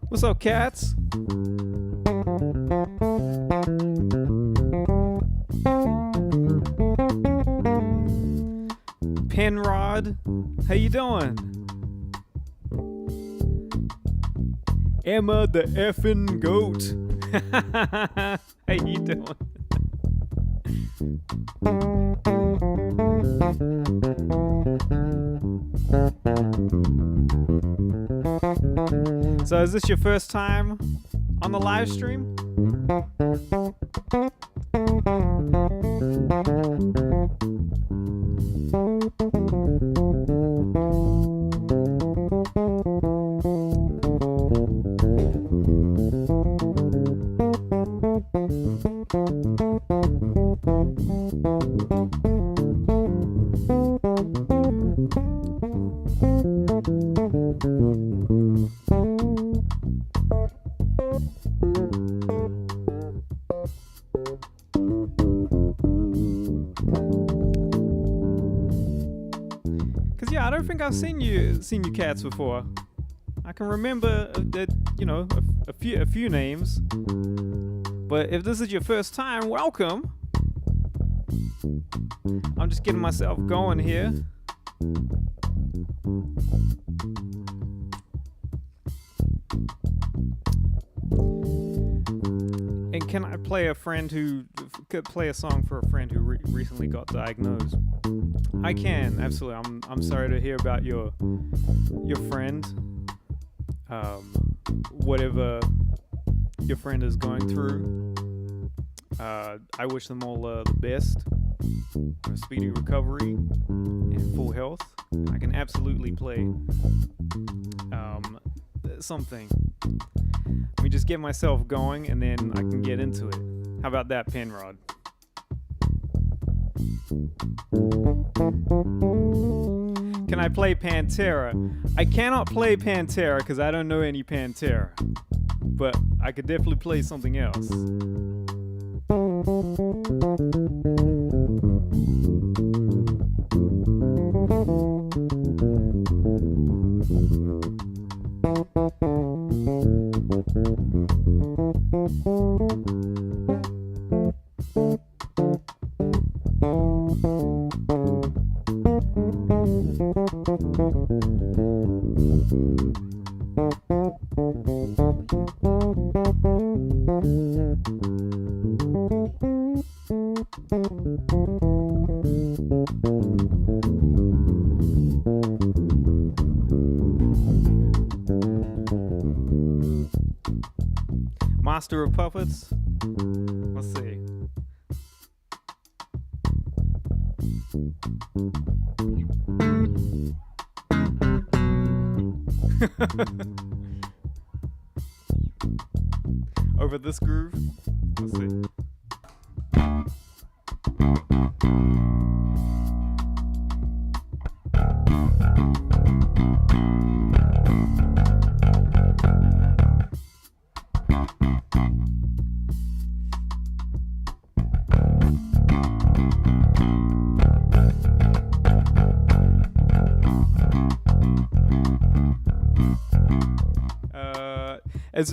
What's up, cats? Penrod, how you doing? Emma the effing goat. How you doing? So is this your first time on the live stream? Cause yeah, I don't think I've seen you cats before. I can remember that, you know, a few names. But if this is your first time, welcome. I'm just getting myself going here. And can I play a song for a friend who recently got diagnosed? I can, absolutely. I'm sorry to hear about your friend. Whatever your friend is going through, I wish them all the best, a speedy recovery and full health. I can absolutely play something. Let me just get myself going and then I can get into it. How about that, Penrod? Can I play Pantera? I cannot play Pantera because I don't know any Pantera, but I could definitely play something else. Master of Puppets? Let's see. Over this groove? Let's see.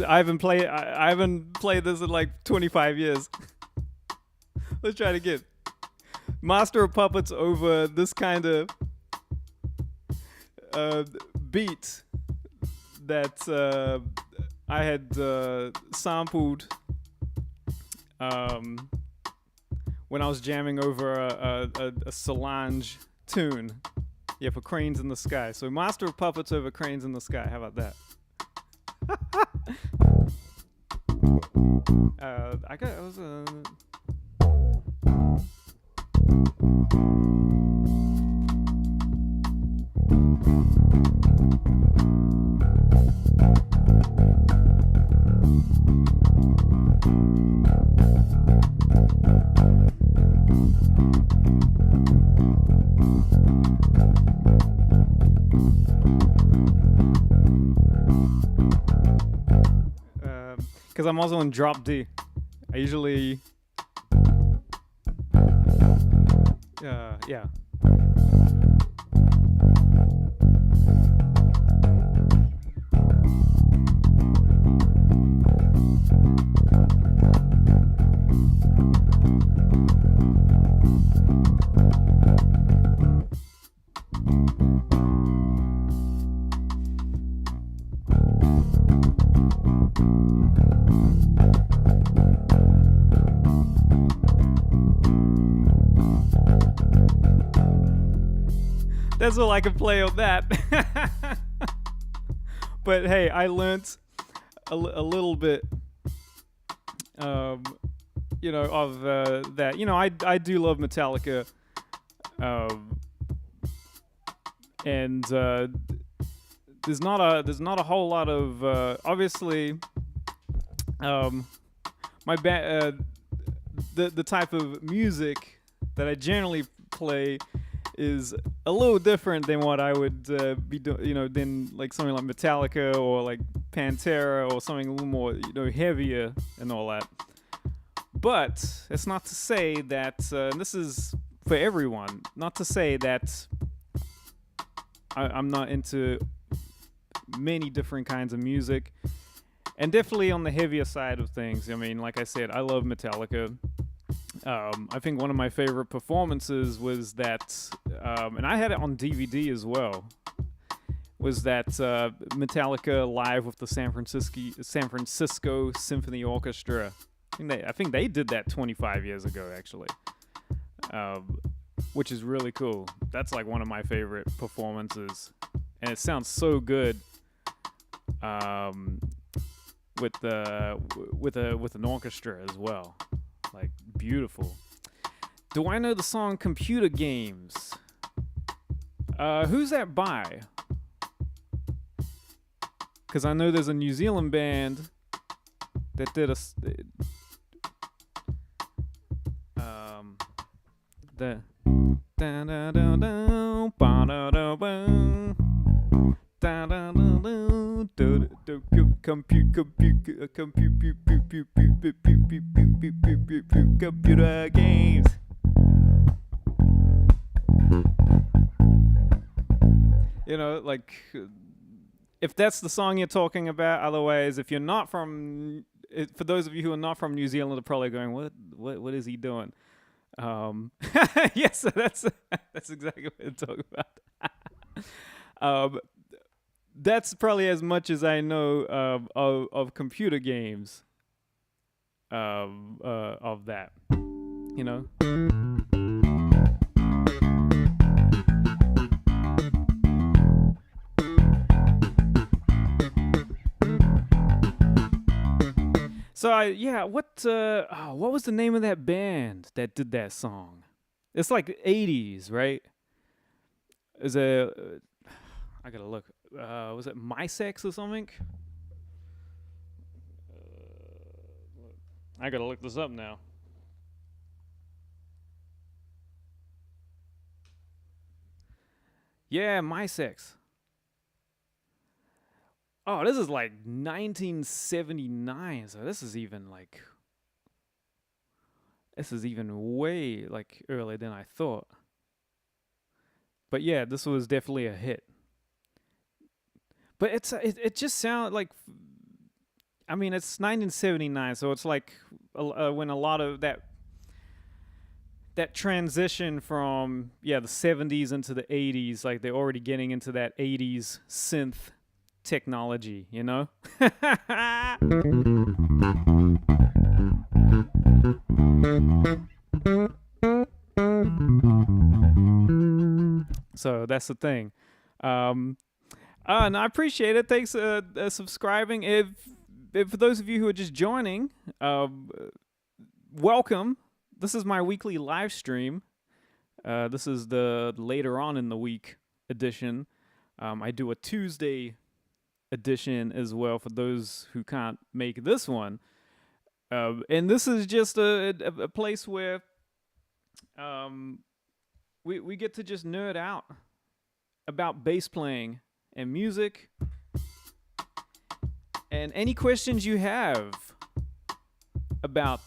I haven't played this in like 25 years. Let's try it again. Master of Puppets over this kind of beat that I had sampled when I was jamming over a Solange tune. Yeah, for Cranes in the Sky. So Master of Puppets over Cranes in the Sky. How about that? I was because I'm also in drop D. I usually yeah. That's all I can play on that. But hey, I learnt a little bit, of that. I do love Metallica, and there's not a whole lot of obviously my the type of music that I generally play is a little different than what I would be doing, than like something like Metallica or like Pantera or something a little more, heavier and all that. But it's not to say that, and this is for everyone, not to say that I'm not into many different kinds of music, and definitely on the heavier side of things. I mean, like I said, I love Metallica. I think one of my favorite performances was that, and I had it on DVD as well, was that Metallica live with the San Francisco Symphony Orchestra. I think they did that 25 years ago, actually, which is really cool. That's like one of my favorite performances, and it sounds so good with an orchestra as well. Like, beautiful. Do I know the song Computer Games? Who's that by? Because I know there's a New Zealand band that did the da da da da ba da da ba da da da da computer games. Like, if that's the song you're talking about. Otherwise, if you're not from, for those of you who are not from New Zealand, are probably going, what is he doing? Yes, that's exactly what I'm talking about. That's probably as much as I know of computer games. Of that, So what was the name of that band that did that song? It's like 80s, right? I gotta look. Was it My Sex or something? I gotta look this up now. Yeah, My Sex. Oh, this is like 1979, so this is even way like earlier than I thought. But yeah, this was definitely a hit. But it just sounded like, I mean, it's 1979, so it's like when a lot of that transition from the 70s into the 80s, like they're already getting into that 80s synth technology, you know? So that's the thing. And I appreciate it. Thanks subscribing. If for those of you who are just joining, welcome. This is my weekly live stream. This is the later on in the week edition. I do a Tuesday edition as well for those who can't make this one. And this is just a place where we get to just nerd out about bass playing and music and any questions you have about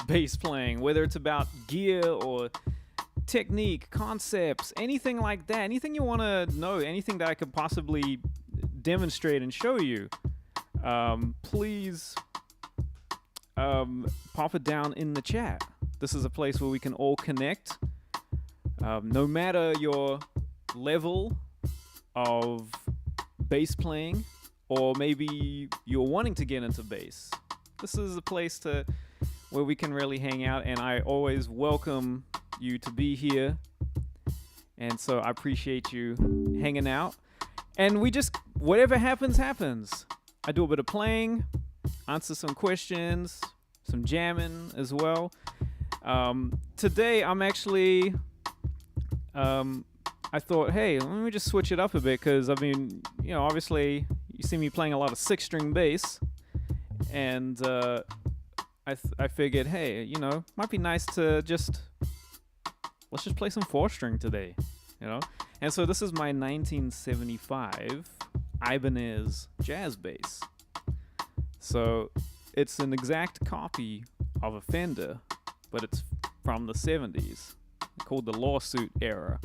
bass playing, whether it's about gear or technique, concepts, anything like that, anything you want to know, anything that I could possibly demonstrate and show you, please pop it down in the chat. This is a place where we can all connect, no matter your level of bass playing, or maybe you're wanting to get into bass. This is a place where we can really hang out, and I always welcome you to be here. And so I appreciate you hanging out. And we just, whatever happens, happens. I do a bit of playing, answer some questions, some jamming as well. Today I'm actually, I thought, hey, let me just switch it up a bit, because I mean, obviously you see me playing a lot of 6-string bass, and I figured, hey, might be nice to let's just play some 4-string today, And so this is my 1975 Ibanez jazz bass. So it's an exact copy of a Fender, but it's from the 70s, called the lawsuit era.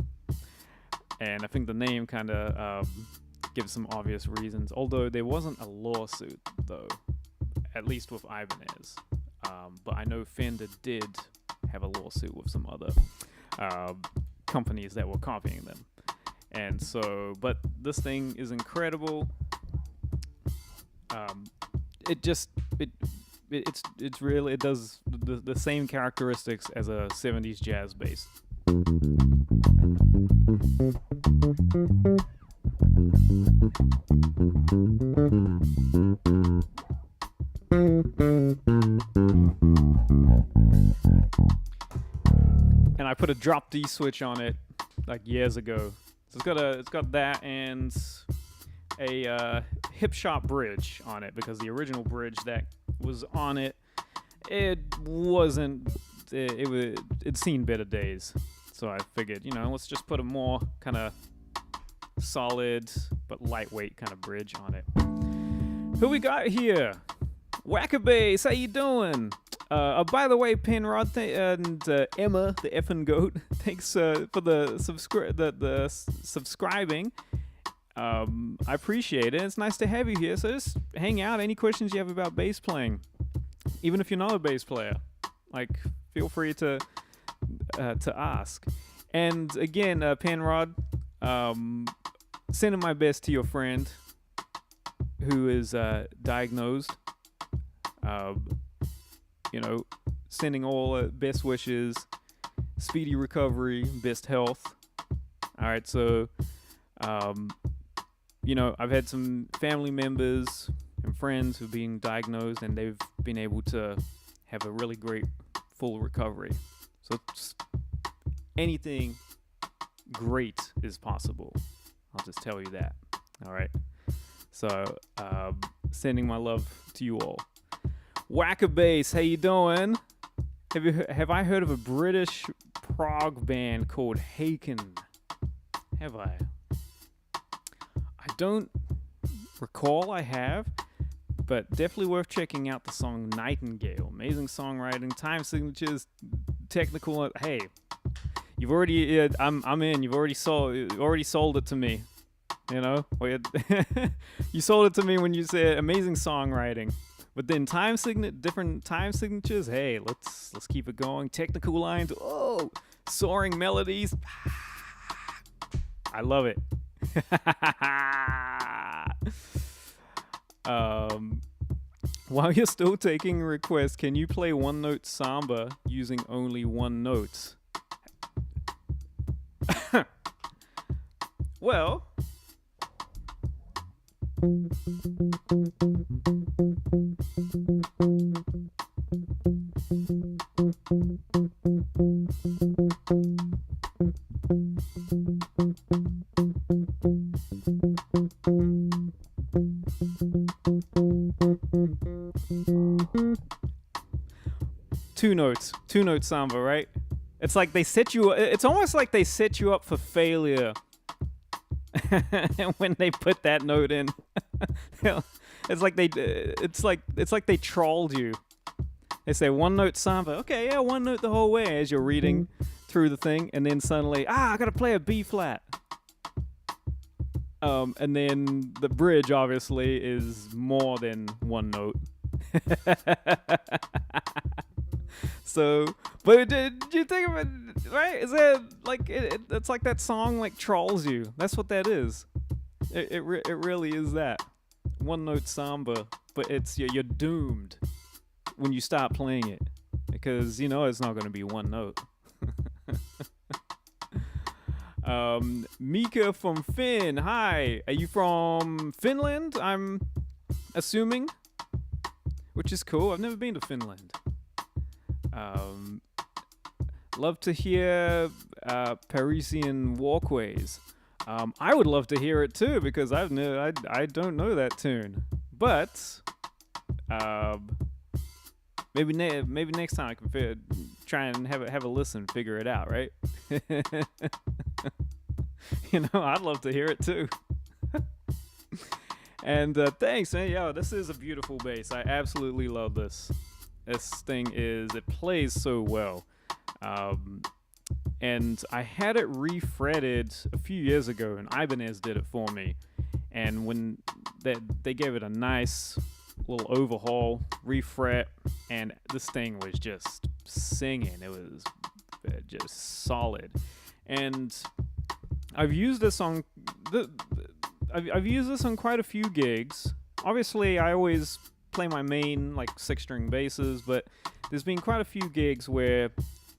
And I think the name kind of gives some obvious reasons, although there wasn't a lawsuit, though, at least with Ibanez. But I know Fender did have a lawsuit with some other companies that were copying them. And so, but this thing is incredible. It does the same characteristics as a 70s jazz bass. And I put a drop D switch on it like years ago. So it's got that and a hip shop bridge on it, because the original bridge that was on it, it'd seen better days. So I figured, let's just put a more kind of solid but lightweight kind of bridge on it. Who we got here? Wackabass, how you doing? By the way, Penrod and Emma, the effing goat, thanks for the subscribing. I appreciate it. It's nice to have you here. So just hang out. Any questions you have about bass playing, even if you're not a bass player, feel free to ask. And again, Penrod, sending my best to your friend who is diagnosed. Sending all best wishes, speedy recovery, best health. All right, so, I've had some family members and friends who've been diagnosed, and they've been able to have a really great full recovery. So anything great is possible. I'll just tell you that. All right. So, sending my love to you all. Wackabass, how you doing? Have I heard of a British prog band called Haken? Have I? I don't recall I have, but definitely worth checking out the song Nightingale. Amazing songwriting, time signatures, technical. Hey, you've already, I'm in. You've already sold it to me. You know, you sold it to me when you said amazing songwriting, but then different time signatures. Hey, let's keep it going. Technical lines. Oh, soaring melodies. I love it. While you're still taking requests, can you play one note samba using only one note? Well, two note samba, right? It's like it's almost like they set you up for failure when they put that note in. It's like they trolled you. They say one note samba. Okay, yeah, one note the whole way as you're reading through the thing, and then suddenly, I gotta play a B flat. And then the bridge obviously is more than one note. So, but did you think of it, right? Is that like it's like that song like trolls you? That's what that is. It really is that one note samba, but you're doomed when you stop playing it because you know it's not going to be one note. Mika from Finn. Hi, are you from Finland? I'm assuming, which is cool. I've never been to Finland. Love to hear Parisian Walkways. I would love to hear it too because I don't know that tune. But maybe next time I can try and have a listen, figure it out, right? You know, I'd love to hear it too. And thanks, man. Yo, this is a beautiful bass. I absolutely love this. This thing it plays so well. And I had it refretted a few years ago, and Ibanez did it for me. And when they gave it a nice little overhaul, refret, and this thing was just singing. It was just solid. And I've used this on I've used this on quite a few gigs. Obviously, I always play my main like 6-string basses, but there's been quite a few gigs where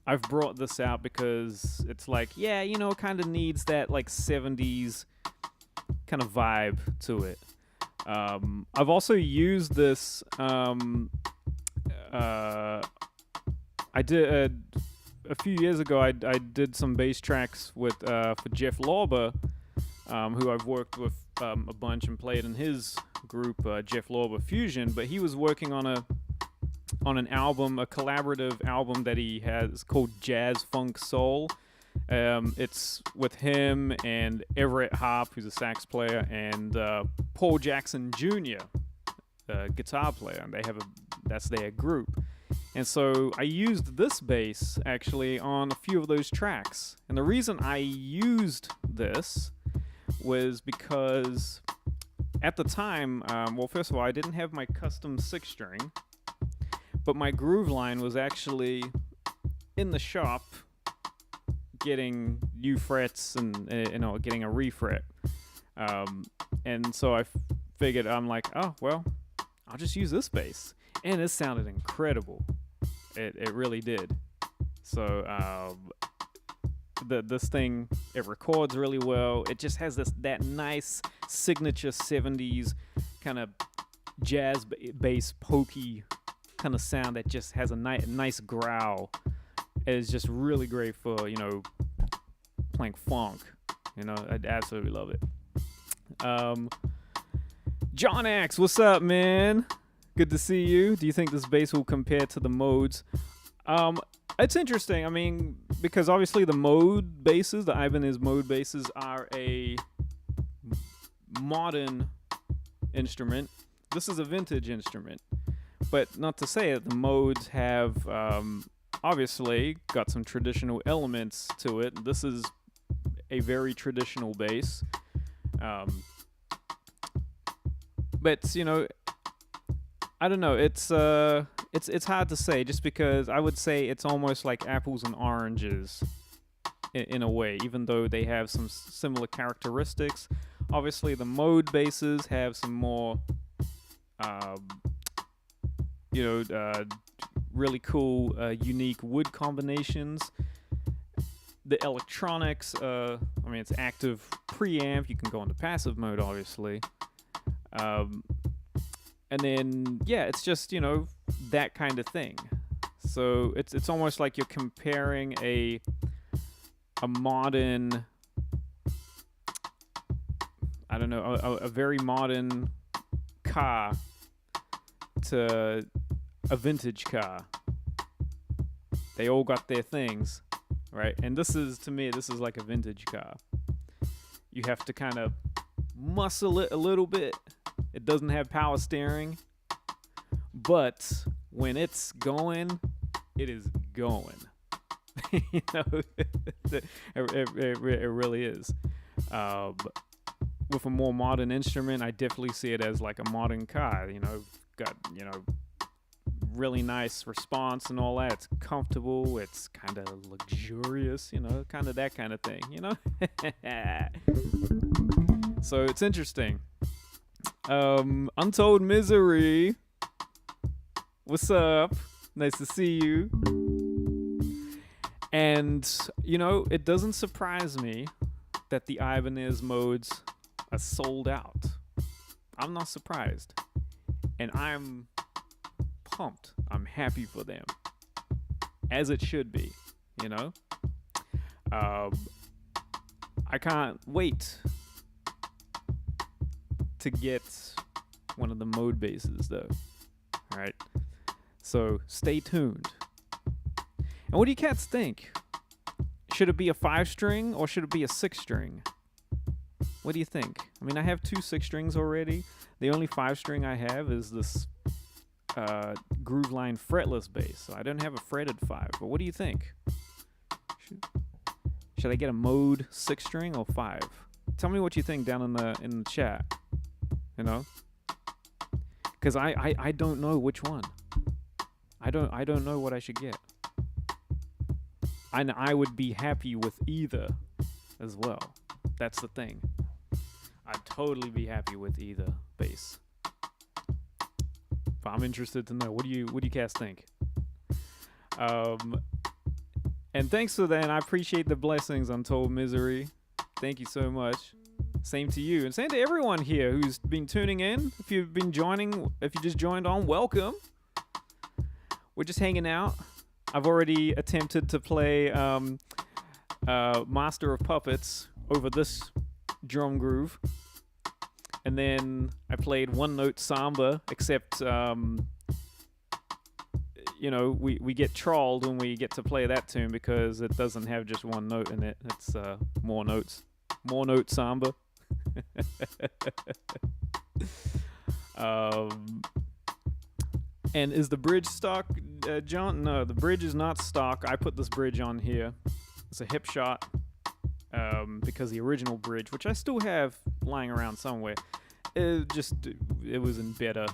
I've brought this out because it's like, yeah, you know, kind of needs that like 70s kind of vibe to it. I've also used this. I did a few years ago. I did some bass tracks with for Jeff Lorber, who I've worked with a bunch and played in his group, Jeff Lorber Fusion. But he was working on an album, a collaborative album that he has called Jazz Funk Soul. It's with him and Everett Harp, who's a sax player, and Paul Jackson Jr., guitar player, and that's their group. And so I used this bass actually on a few of those tracks. And the reason I used this was because at the time, well, first of all, I didn't have my custom 6-string, but my groove line was actually in the shop getting new frets and getting a refret. And so I figured, I'm like, oh, well, I'll just use this bass. And it sounded incredible. It really did. So this thing, it records really well. It just has that nice signature 70s kind of jazz bass pokey kind of sound that just has a nice growl. It's just really great for, you know, playing funk. You know, I absolutely love it. John X, what's up, man? Good to see you. Do you think this bass will compare to the modes? It's interesting. I mean, because obviously the mode basses, the Ibanez mode basses, are a modern instrument. This is a vintage instrument. But not to say that the modes have obviously got some traditional elements to it. This is a very traditional bass. But you know, I don't know. It's hard to say, just because I would say it's almost like apples and oranges in a way, even though they have some similar characteristics. Obviously, the mode bases have some more, really cool, unique wood combinations. The electronics, it's active preamp. You can go into passive mode, obviously. And then, yeah, it's just, that kind of thing. So it's almost like you're comparing a modern, I don't know, a very modern car to a vintage car. They all got their things, right? And this is like a vintage car. You have to kind of muscle it a little bit. It doesn't have power steering, but when it's going, it is going. It really is. With a more modern instrument, I definitely see it as like a modern car. Got really nice response and all that. It's comfortable. It's kind of luxurious. Kind of that kind of thing. So it's interesting. Untold Misery, what's up? Nice to see you. And it doesn't surprise me that the Ibanez modes are sold out. I'm not surprised, and I'm pumped. I'm happy for them, as it should be. I can't wait to get one of the mode bases, though. All right, so stay tuned. And what do you cats think? Should it be a 5-string or should it be a 6-string? What do you think? I have 2 6-strings already. The only 5-string I have is this Grooveline fretless bass, so I don't have a fretted 5. But what do you think? Should I get a mode 6-string or 5? Tell me what you think down in the chat. Because I don't know which one. I don't know what I should get. And I would be happy with either as well. That's the thing. I'd totally be happy with either bass. But I'm interested to know, what do you cats think? And thanks for that. And I appreciate the blessings, Untold Misery. Thank you so much. Same to you, and same to everyone here who's been tuning in. If you just joined on, welcome. We're just hanging out. I've already attempted to play Master of Puppets over this drum groove. And then I played One Note Samba, except, we get trolled when we get to play that tune because it doesn't have just one note in it. It's more notes. More Note Samba. And is the bridge stock, John? No, the bridge is not stock. I put this bridge on here. It's a hip shot because the original bridge, which I still have lying around somewhere, it was in better.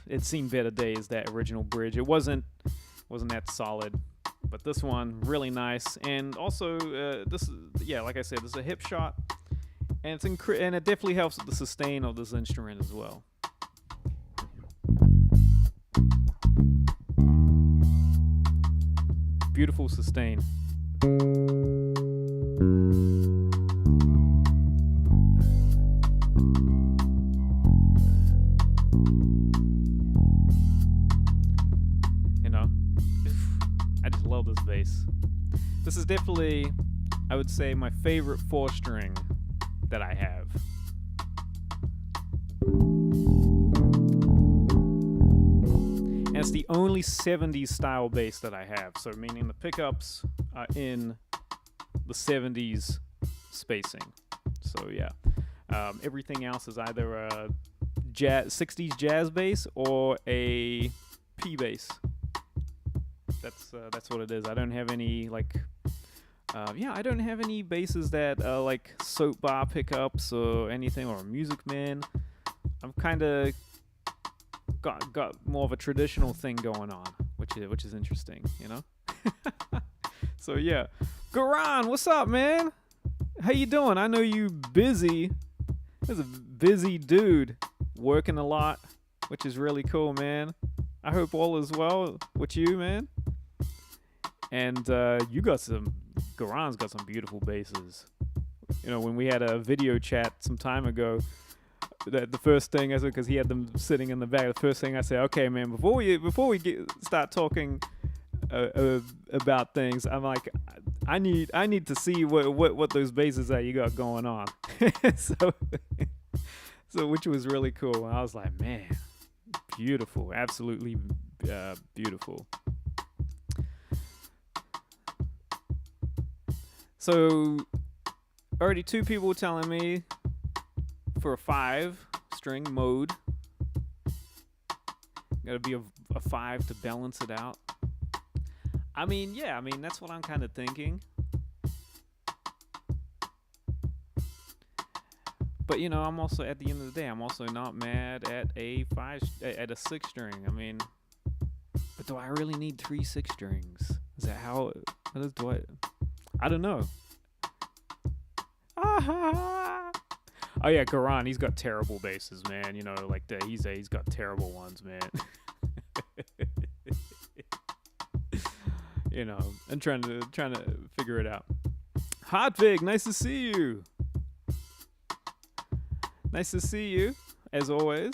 It's seen better days, that original bridge. It wasn't that solid. But this one, really nice. And also, like I said, this is a hip shot. And and it definitely helps with the sustain of this instrument as well. Beautiful sustain. I just love this bass. This is definitely, I would say, my favorite 4-string that I have. And it's the only 70s style bass that I have. So meaning the pickups are in the 70s spacing. So yeah. Everything else is either a 60s jazz bass or a P bass. That's what it is. I don't have any Yeah, I don't have any basses that like soap bar pickups or anything, or Music Man. I've kind of got more of a traditional thing going on, which is interesting, you know. So yeah, Garan, what's up, man? How you doing? I know you busy. There's a busy dude working a lot, which is really cool, man. I hope all is well with you, man. And Garan's got some beautiful basses. You know, when we had a video chat some time ago, the first thing I said, because he had them sitting in the back, the first thing I said, okay, man, before we start talking about things, I'm like, I need to see what those basses are you got going on. so which was really cool. And I was like, man, beautiful, absolutely beautiful. So already 2 people telling me for a 5-string mode, gotta be a 5 to balance it out. I mean, yeah, that's what I'm kind of thinking. But you know, I'm also, at the end of the day, I'm also not mad at a 6-string. I mean, but do I really need 3 6-strings? Is that how? I don't know. Oh yeah, Garan, he's got terrible basses, man. You know, like he's got terrible ones, man. You know, I'm trying to figure it out. Hartvig, nice to see you. Nice to see you, as always.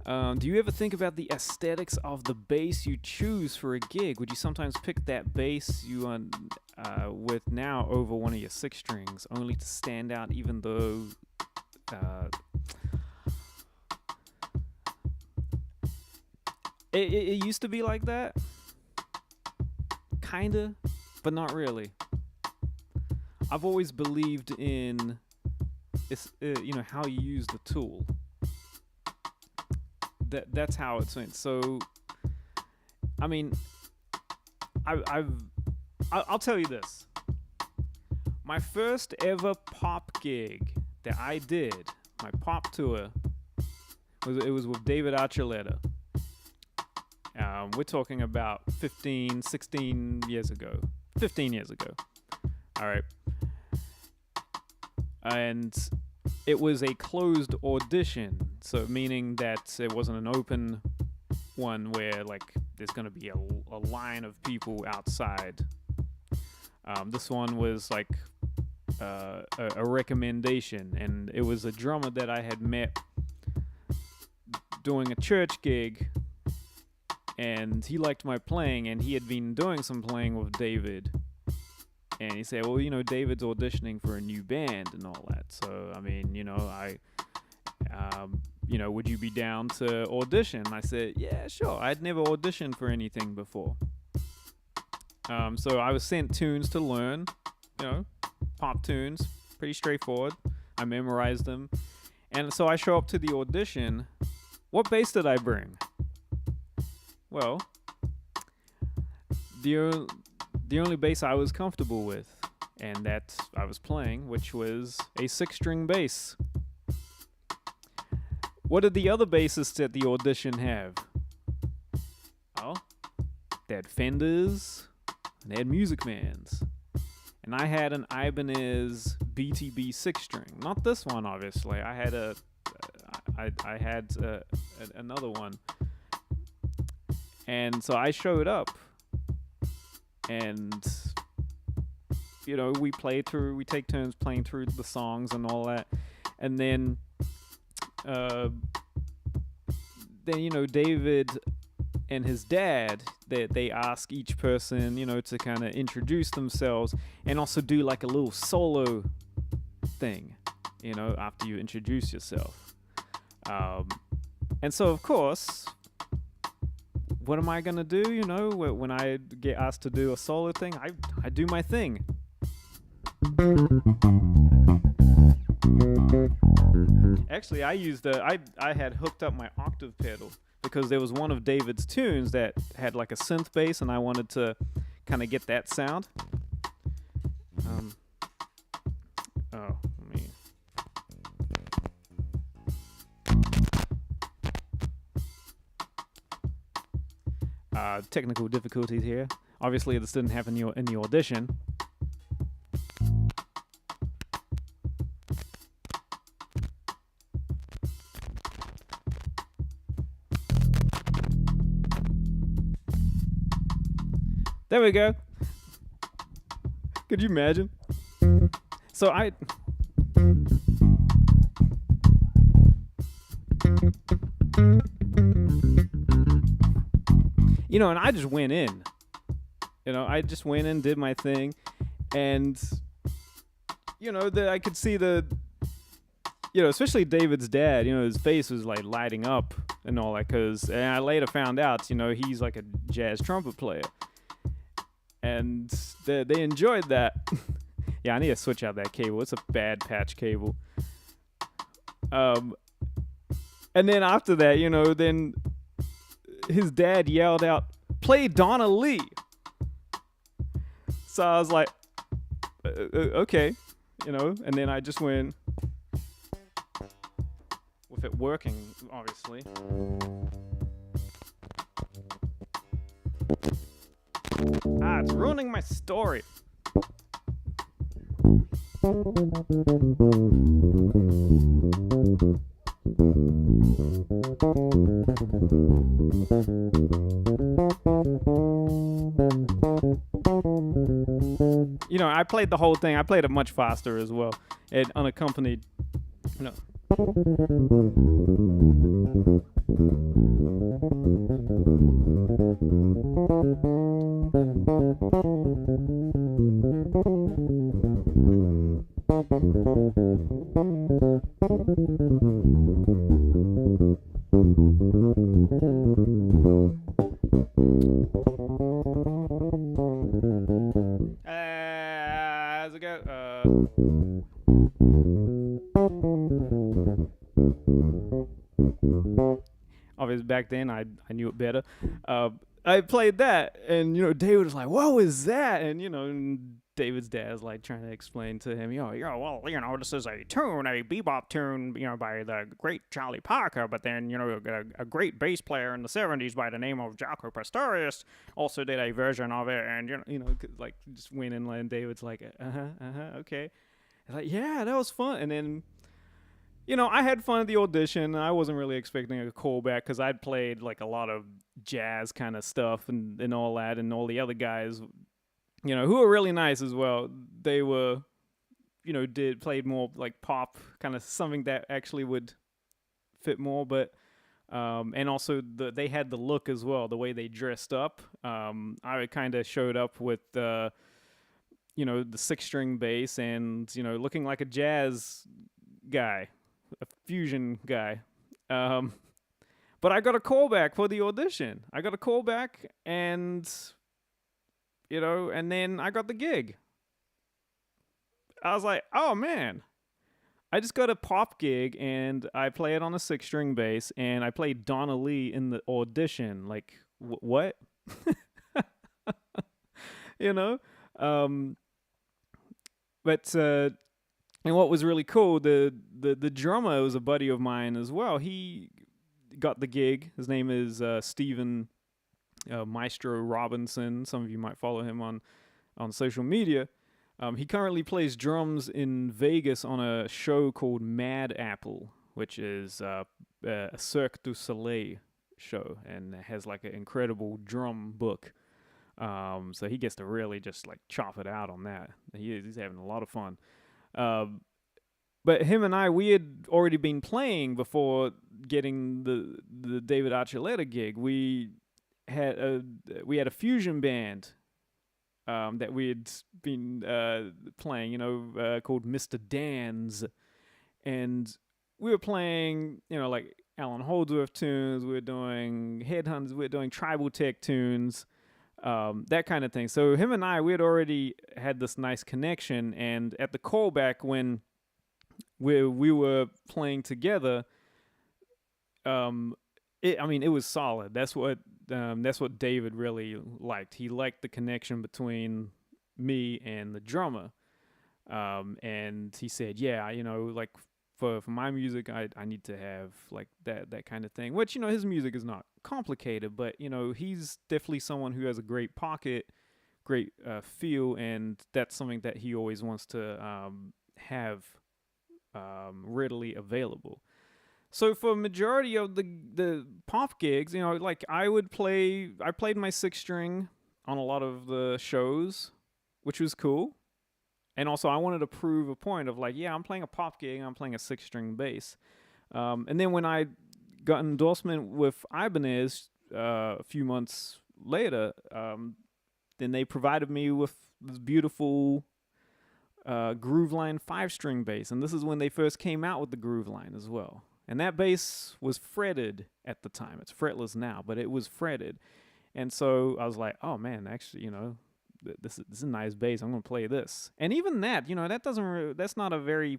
Do you ever think about the aesthetics of the bass you choose for a gig? Would you sometimes pick that bass you with now over one of your 6-strings, only to stand out, even though it used to be like that? Kinda, but not really. I've always believed in how you use the tool. That's how it's went. So, I mean, I'll tell you this. My first ever pop gig that I did, my pop tour, was with David Archuleta. We're talking about 16 years ago. 15 years ago. All right. And it was a closed audition, so meaning that it wasn't an open one where like there's going to be a line of people outside. This one was like a recommendation, and it was a drummer that I had met doing a church gig, and he liked my playing, and he had been doing some playing with David. And he said, well, you know, David's auditioning for a new band and all that. So, I mean, you know, would you be down to audition? I said, yeah, sure. I'd never auditioned for anything before. So I was sent tunes to learn, you know, pop tunes, pretty straightforward. I memorized them. And so I show up to the audition. What bass did I bring? Well, the only bass I was comfortable with, and that I was playing, which was a 6-string bass. What did the other bassists at the audition have? Oh, they had Fenders, and they had Music Mans. And I had an Ibanez BTB 6-string. Not this one, obviously. I had another one. And so I showed up. And, you know, we take turns playing through the songs and all that. And then, you know, David and his dad, they ask each person, you know, to kind of introduce themselves and also do like a little solo thing, you know, after you introduce yourself. And so, of course, what am I gonna do? You know, when I get asked to do a solo thing, I do my thing. Actually, I had hooked up my octave pedal because there was one of David's tunes that had like a synth bass, and I wanted to kind of get that sound. technical difficulties here. Obviously, this didn't happen in the audition. There we go. Could you imagine? So and I just went in. I just went in, did my thing, and I could see especially David's dad. His face was like lighting up and all that, and I later found out, he's like a jazz trumpet player, and they enjoyed that. Yeah, I need to switch out that cable. It's a bad patch cable. And then after that, then his dad yelled out, "Play Donna Lee." So I was like, okay, and then I just went with it working, obviously. It's ruining my story. I played the whole thing. I played it much faster as well. It unaccompanied. No. How's it go? Obviously, back then I knew it better. I played that, and David was like, "What was that?" And David's dad's like trying to explain to him, well, this is a tune, a bebop tune, by the great Charlie Parker, but then, a great bass player in the 70s by the name of Jaco Pastorius also did a version of it, and, like, just went in, and David's like, okay. It's like, yeah, that was fun, and then, I had fun at the audition. I wasn't really expecting a callback, because I'd played, like, a lot of jazz kind of stuff and all that, and all the other guys, who were really nice as well. They were, played more like pop, kind of something that actually would fit more. But, and also they had the look as well, the way they dressed up. I kind of showed up with, the 6-string bass and, looking like a jazz guy, a fusion guy. But I got a callback for the audition. I got a callback and then I got the gig. I was like, oh man, I just got a pop gig and I play it on a 6-string bass and I played Donna Lee in the audition. Like, what? But, and what was really cool, the drummer was a buddy of mine as well. He got the gig. His name is Stephen Maestro Robinson. Some of you might follow him on social media. He currently plays drums in Vegas on a show called Mad Apple, which is a Cirque du Soleil show, and it has like an incredible drum book. So he gets to really just like chop it out on that. He's having a lot of fun. But him and we had already been playing before getting the David Archuleta gig. We had a fusion band that we had been playing, called Mr. Dan's, and we were playing, like Alan Holdsworth tunes. We were doing Headhunters. We were doing Tribal Tech tunes, that kind of thing. So him and we had already had this nice connection, and at the callback when we were playing together, it was solid. That's what David really liked. He liked the connection between me and the drummer. And he said, yeah, like for my music, I need to have like that kind of thing, which, his music is not complicated, but you know, he's definitely someone who has a great pocket, great feel, and that's something that he always wants to have readily available. So for majority of the pop gigs, you know, like I played my six string on a lot of the shows, which was cool. And also, I wanted to prove a point of like, yeah, I'm playing a pop gig, and I'm playing a six string bass. And then when I got an endorsement with Ibanez a few months later, then they provided me with this beautiful Groove Line 5 string bass. And this is when they first came out with the Groove Line as well. And that bass was fretted at the time. It's fretless now, but it was fretted. And so I was like, oh man, actually, you know, this is a nice bass. I'm going to play this. And even that, you know, that's not a very,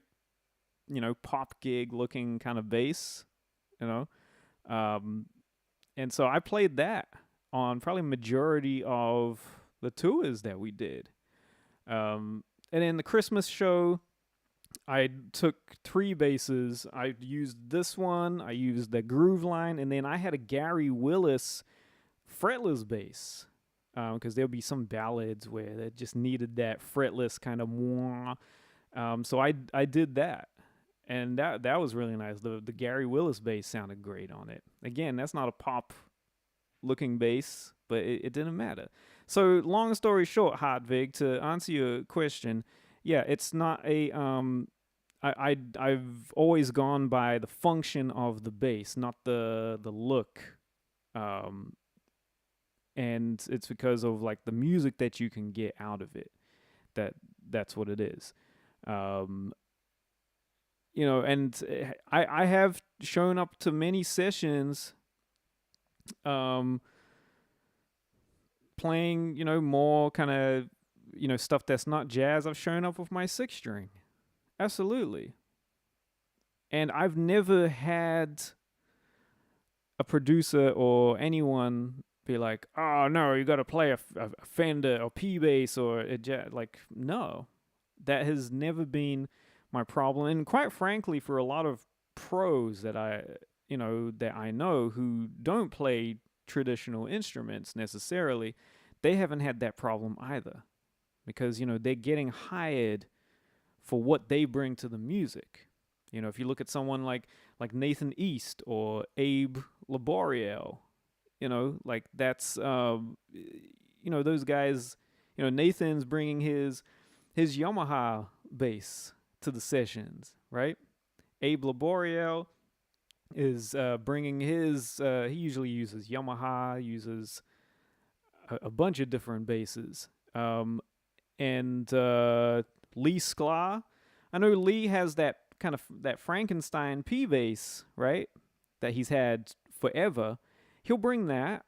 you know, pop gig looking kind of bass, you know. And so I played that on probably majority of the tours that we did. And in the Christmas show, I took 3 basses. I used this one, I used the Groove Line, and then I had a Gary Willis fretless bass. Because there'll be some ballads where they just needed that fretless kind of mwah. So I did that. And that was really nice. The Gary Willis bass sounded great on it. Again, that's not a pop looking bass, but it didn't matter. So long story short, Hartvig, to answer your question, yeah, it's not a I've always gone by the function of the bass, not the look. And it's because of like the music that you can get out of it. That's what it is. You know, and I have shown up to many sessions playing, you know, more kind of, you know, stuff that's not jazz. I've shown up with my 6 string. Absolutely. And I've never had a producer or anyone be like, oh no, you got to play a Fender or P bass or a jazz. Like, no, that has never been my problem. And quite frankly, for a lot of pros that I know who don't play traditional instruments necessarily, they haven't had that problem either, because, you know, they're getting hired for what they bring to the music. You know, if you look at someone like Nathan East or Abe Laboriel, you know, like that's, you know, those guys, you know, Nathan's bringing his Yamaha bass to the sessions, right? Abe Laboriel is bringing his, he usually uses Yamaha, uses a bunch of different basses. And Lee Sklar, I know Lee has that kind of that Frankenstein P bass, right? That he's had forever. He'll bring that,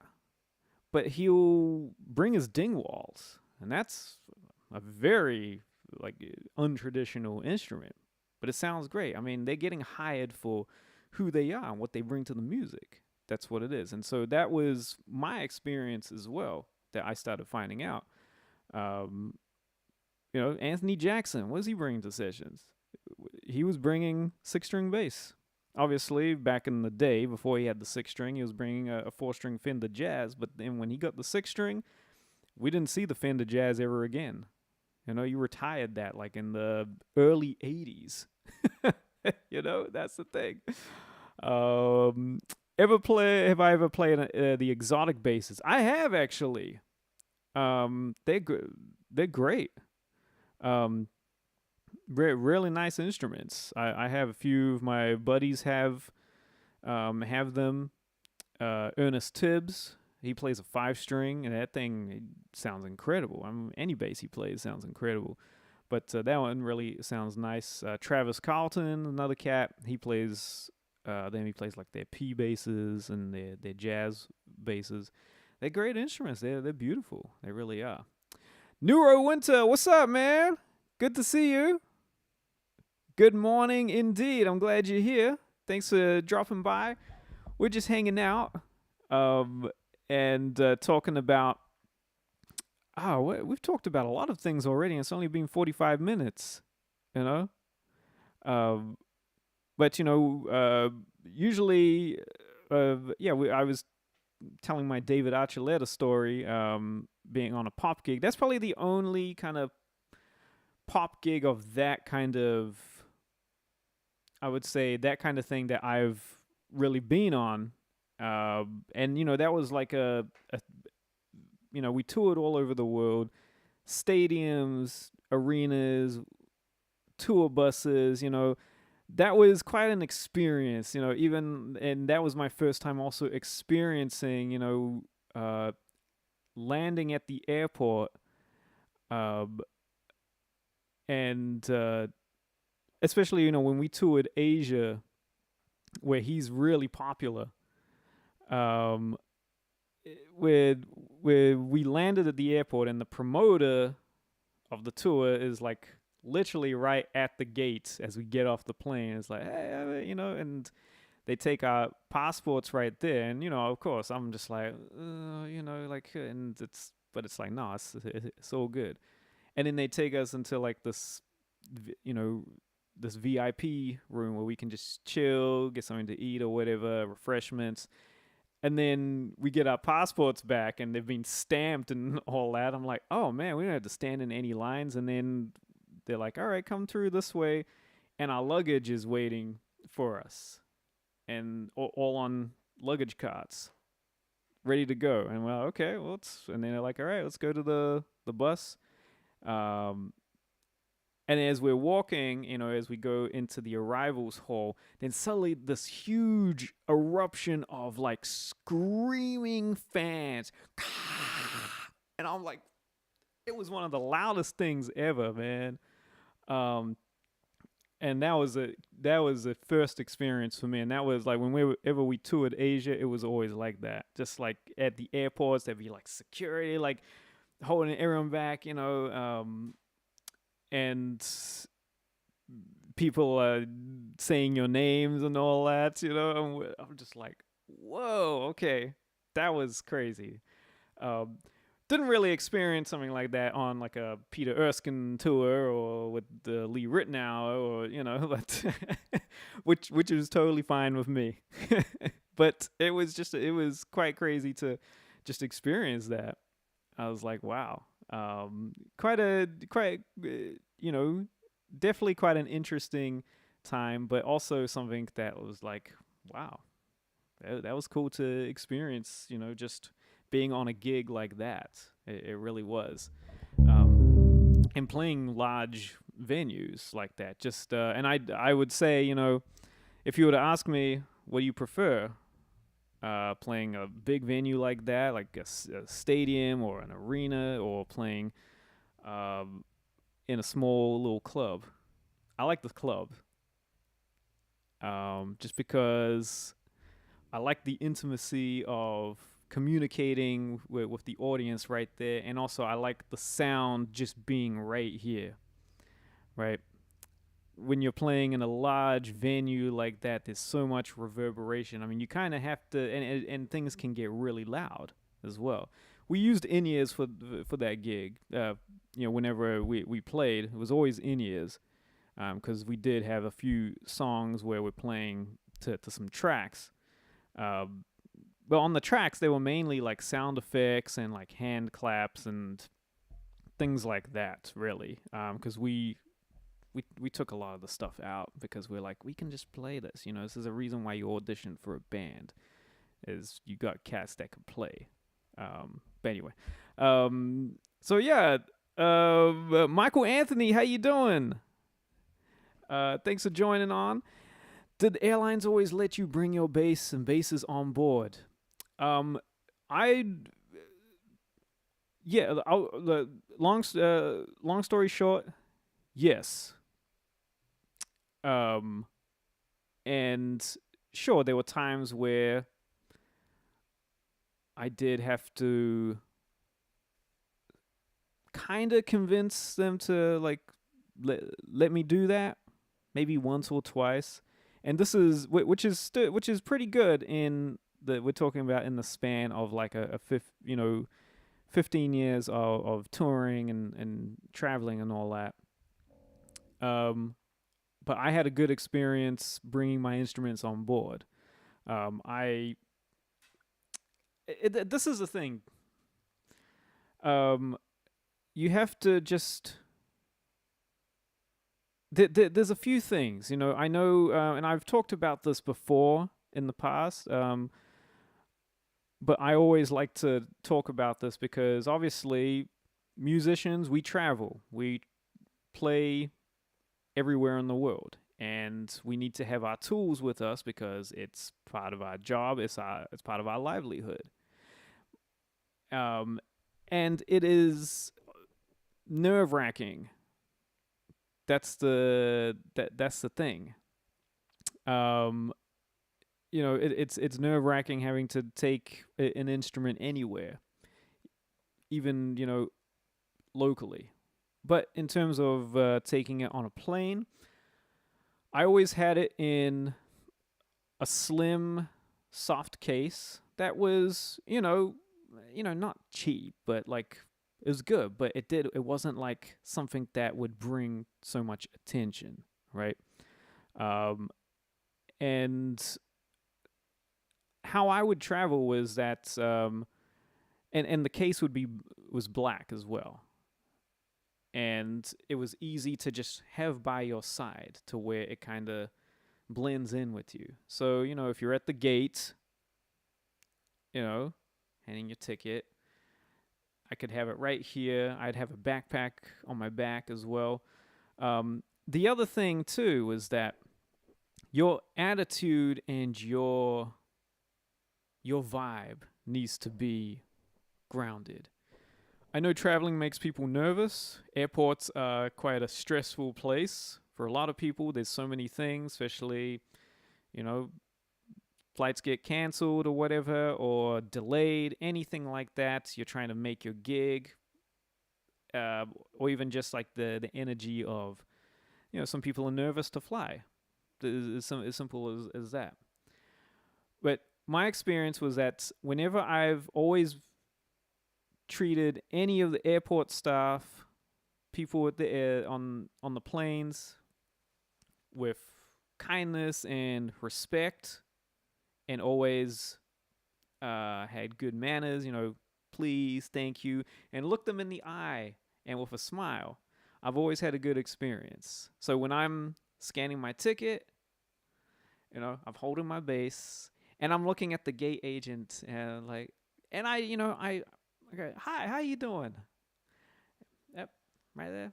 but he'll bring his Dingwalls, and that's a very like untraditional instrument, but it sounds great. I mean, they're getting hired for who they are and what they bring to the music. That's what it is. And so that was my experience as well that I started finding out. You know, Anthony Jackson, what was he bringing to sessions? He was bringing 6-string bass. Obviously, back in the day, before he had the 6-string, he was bringing a 4-string Fender Jazz. But then when he got the 6-string, we didn't see the Fender Jazz ever again. You know, you retired that like in the early 80s. You know, that's the thing. Have I ever played the exotic basses? I have, actually. They're great. Really nice instruments. I have a few of my buddies have them. Ernest Tibbs, he plays a 5-string, and that thing sounds incredible. I mean, any bass he plays sounds incredible. But that one really sounds nice. Travis Carlton, another cat, he plays like their P basses and their jazz basses. They're great instruments. They're beautiful. They really are. Neuro Winter, what's up, man? Good to see you. Good morning indeed. I'm glad you're here. Thanks for dropping by. We're just hanging out and talking about, we've talked about a lot of things already, and it's only been 45 minutes, you know? But, you know, usually, I was telling my David Archuleta story, being on a pop gig, that's probably the only kind of pop gig of that kind of, I would say, that kind of thing that I've really been on. And, that was like we toured all over the world, stadiums, arenas, tour buses, that was quite an experience, and that was my first time also experiencing, landing at the airport, and especially, when we toured Asia, where he's really popular, where we landed at the airport, and the promoter of the tour is like literally right at the gates as we get off the plane. It's like, hey, and they take our passports right there, and of course, I'm just like, and it's like, no, it's all good. And then they take us into like this, this VIP room where we can just chill, get something to eat or whatever, refreshments. And then we get our passports back, and they've been stamped and all that. I'm like, oh man, we don't have to stand in any lines. And then they're like, all right, come through this way. And our luggage is waiting for us, and all on luggage carts, ready to go. And we're like, okay, well, and then they're like, all right, let's go to the bus. And as we're walking, as we go into the arrivals hall, then suddenly this huge eruption of like screaming fans. And I'm like, it was one of the loudest things ever, man. And that was a first experience for me. And that was like whenever we toured Asia, it was always like that. Just like at the airports, there'd be like security, like holding everyone back, and people saying your names and all that, and I'm just like, whoa, okay, that was crazy. Didn't really experience something like that on like a Peter Erskine tour or with Lee Ritenour, or but which is totally fine with me. But it was quite crazy to just experience that. I was like, wow. Definitely quite an interesting time, but also something that was like, wow, that was cool to experience, just being on a gig like that. It really was. And playing large venues like that. Just, and I would say, if you were to ask me, what do you prefer? Playing a big venue like that, like a stadium or an arena, or playing in a small little club. I like the club, just because I like the intimacy of communicating with the audience right there, and also I like the sound just being right here, right? When you're playing in a large venue like that, there's so much reverberation. I mean, you kind of have to, and things can get really loud as well. We used in-ears for that gig. Whenever we played, it was always in-ears, because we did have a few songs where we're playing to some tracks. But on the tracks, they were mainly like sound effects and like hand claps and things like that, really, because we took a lot of the stuff out because we're like, we can just play this. This is a reason why you auditioned for a band, is you got cats that could play. But anyway, so yeah, Michael Anthony, how you doing? Thanks for joining on. Did airlines always let you bring your bass and basses on board? Long story short, yes. And sure, there were times where I did have to kind of convince them to like let me do that, maybe once or twice. And this is which is pretty good in we're talking about in the span of like a 15 years of touring and traveling and all that. But I had a good experience bringing my instruments on board. this is the thing. You have to just. There's a few things, I know, and I've talked about this before in the past, but I always like to talk about this because obviously musicians, we travel, we play everywhere in the world, and we need to have our tools with us because it's part of our job, it's part of our livelihood. And it is nerve-wracking. That's the thing. Um, it's nerve-wracking having to take an instrument anywhere, even locally. But in terms of taking it on a plane, I always had it in a slim, soft case that was, not cheap, but like it was good. But it wasn't like something that would bring so much attention, right? Um, and how I would travel was that, and the case was black as well, and it was easy to just have by your side to where it kind of blends in with you. So, if you're at the gate, handing your ticket, I could have it right here. I'd have a backpack on my back as well. The other thing, too, was that your attitude and your vibe needs to be grounded. I know traveling makes people nervous. Airports are quite a stressful place for a lot of people. There's so many things, especially, flights get canceled or whatever, or delayed, anything like that. You're trying to make your gig, or even just like the energy of, some people are nervous to fly. It's as simple as that. But my experience was that whenever I've always treated any of the airport staff, people at the air, on the planes, with kindness and respect, and always had good manners, please, thank you, and look them in the eye and with a smile, I've always had a good experience. So when I'm scanning my ticket, I'm holding my bass and I'm looking at the gate agent and I okay, hi, how you doing? Yep, right there.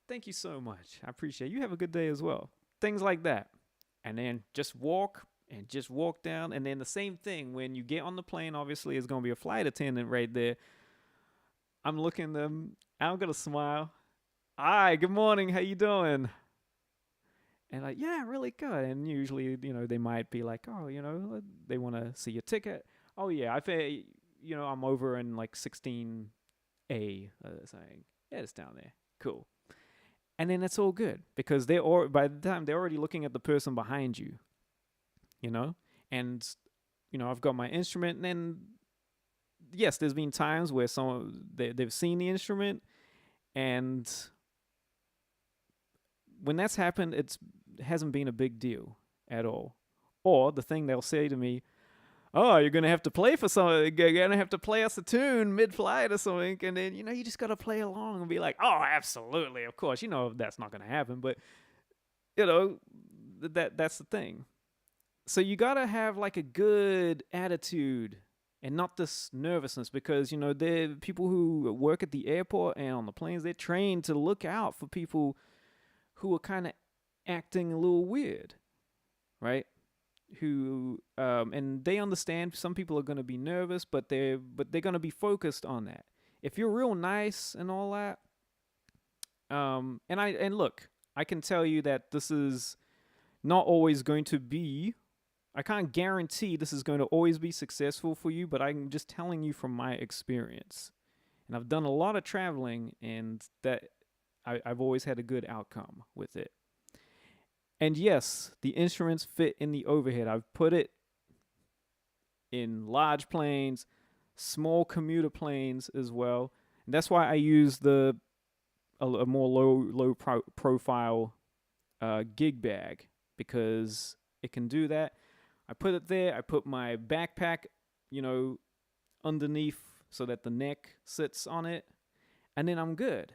Thank you so much. I appreciate it. You have a good day as well. Things like that. And then just walk down. And then the same thing when you get on the plane, obviously, it's going to be a flight attendant right there. I'm looking them. I'm going to smile. Hi, good morning. How you doing? And like, yeah, really good. And usually, they might be like, oh, they want to see your ticket. Oh, yeah, I'm over in like 16A, saying, yeah, it's down there. Cool. And then it's all good because by the time they're already looking at the person behind you, and, I've got my instrument. And then, yes, there's been times where they've seen the instrument, and when that's happened, it hasn't been a big deal at all. Or the thing they'll say to me, oh, you're going to have to play for something. You're going to have to play us a tune mid-flight or something. And then, you just got to play along and be like, oh, absolutely, of course. That's not going to happen. But, that's the thing. So you got to have like a good attitude and not this nervousness because, they're people who work at the airport and on the planes, they're trained to look out for people who are kind of acting a little weird, right? And they understand some people are going to be nervous, but they're going to be focused on that. If you're real nice and all that, and look, I can tell you that this is not always going to be. I can't guarantee this is going to always be successful for you, but I'm just telling you from my experience. And I've done a lot of traveling, and that I've always had a good outcome with it. And yes, the instruments fit in the overhead. I've put it in large planes, small commuter planes as well. And that's why I use a more low profile gig bag, because it can do that. I put it there. I put my backpack, underneath so that the neck sits on it, and then I'm good.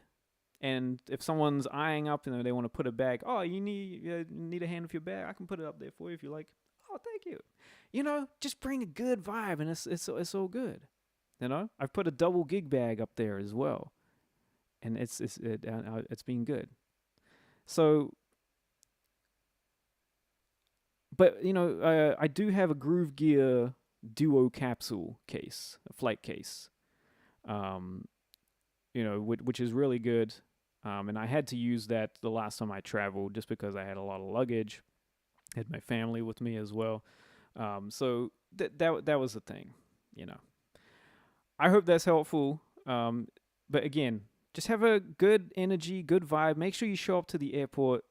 And if someone's eyeing up, they want to put a bag. Oh, you need a hand with your bag? I can put it up there for you if you like. Oh, thank you. Just bring a good vibe, and it's all good. I've put a double gig bag up there as well, and it's been good. So, but I do have a Groove Gear Duo capsule case, a flight case, which is really good. And I had to use that the last time I traveled just because I had a lot of luggage. I had my family with me as well. So that was the thing, I hope that's helpful. But again, just have a good energy, good vibe. Make sure you show up to the airport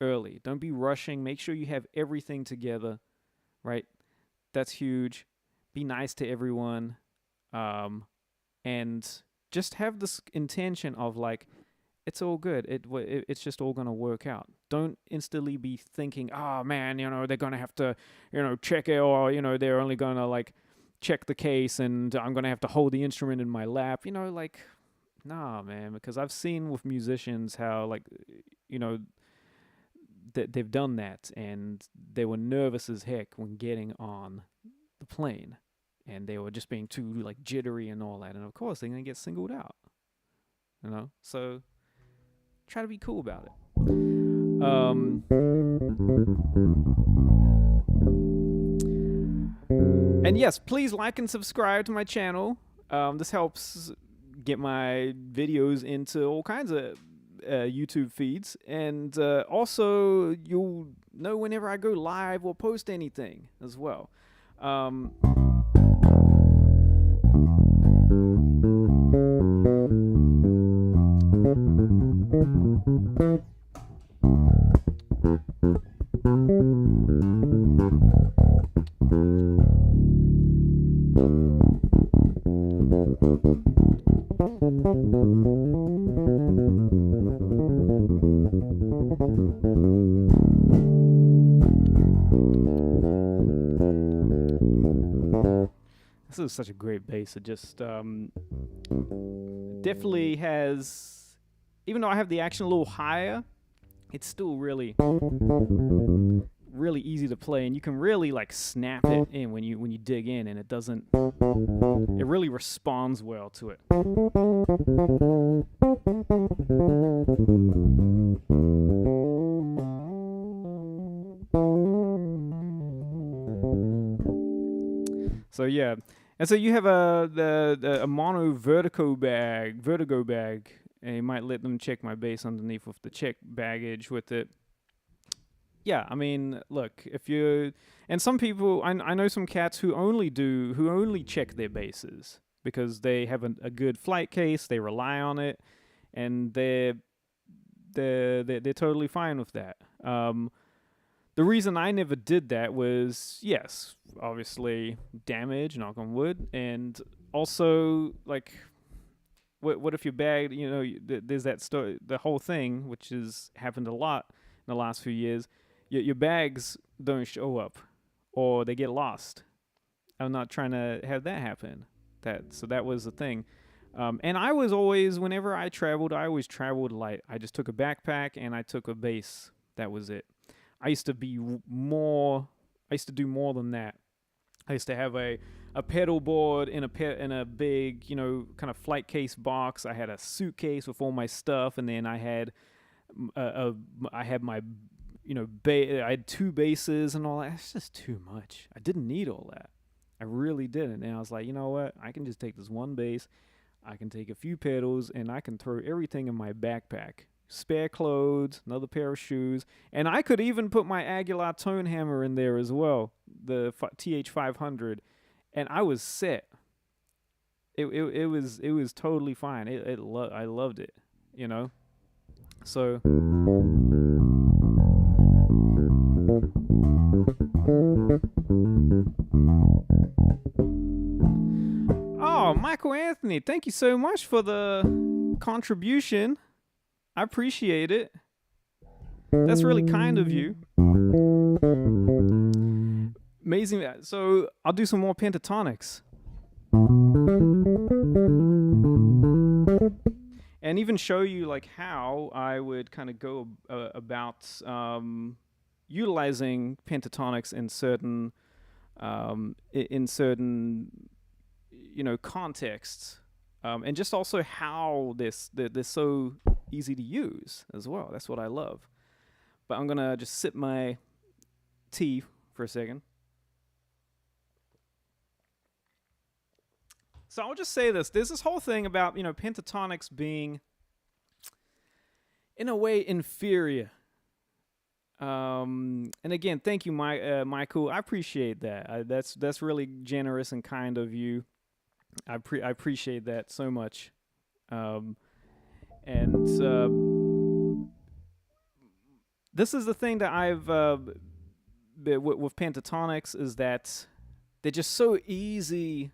early. Don't be rushing. Make sure you have everything together, right? That's huge. Be nice to everyone. And just have this intention of like, it's all good. It's just all going to work out. Don't instantly be thinking, oh man, they're going to have to, check it, or, they're only going to like check the case and I'm going to have to hold the instrument in my lap. Nah, man, because I've seen with musicians how like, that they've done that and they were nervous as heck when getting on the plane and they were just being too like jittery and all that. And of course they're going to get singled out, so try to be cool about it. And yes, please like and subscribe to my channel. This helps get my videos into all kinds of YouTube feeds. And also, you'll know whenever I go live or post anything as well. This is such a great bass. It just definitely has, even though I have the action a little higher, it's still really easy to play, and you can really like snap it in when you dig in, and it really responds well to it. So yeah, and so you have a mono vertigo bag, and you might let them check my bass underneath with the check baggage with it. Yeah, I mean, look, and some people, I know some cats who only check their basses because they have a good flight case, they rely on it, and they're totally fine with that. The reason I never did that was, yes, obviously damage, knock on wood, and also like, what if your bag, there's that story, the whole thing, which has happened a lot in the last few years. Your bags don't show up, or they get lost. I'm not trying to have that happen. So that was the thing. And I was always, whenever I always traveled light. I just took a backpack and I took a bass. That was it. I used to do more than that. I used to have a pedal board in a big, kind of flight case box. I had a suitcase with all my stuff, and then I had my I had two basses and all that. It's just too much. I didn't need all that. I really didn't. And I was like, you know what? I can just take this one bass. I can take a few pedals, and I can throw everything in my backpack. Spare clothes, another pair of shoes, and I could even put my Aguilar tone hammer in there as well, the TH500, and I was set. It was totally fine. I loved it, So. Oh, Michael Anthony, thank you so much for the contribution. I appreciate it. That's really kind of you. Amazing. So I'll do some more pentatonics. And even show you like how I would kind of go about utilizing pentatonics in certain contexts, and just also how they're so easy to use as well. That's what I love. But I'm gonna just sip my tea for a second. So I'll just say this. There's this whole thing about, pentatonics being, in a way, inferior. And again, thank you, Michael. I appreciate that. That's really generous and kind of you. I appreciate that so much. This is the thing that I've with pentatonics, is that they're just so easy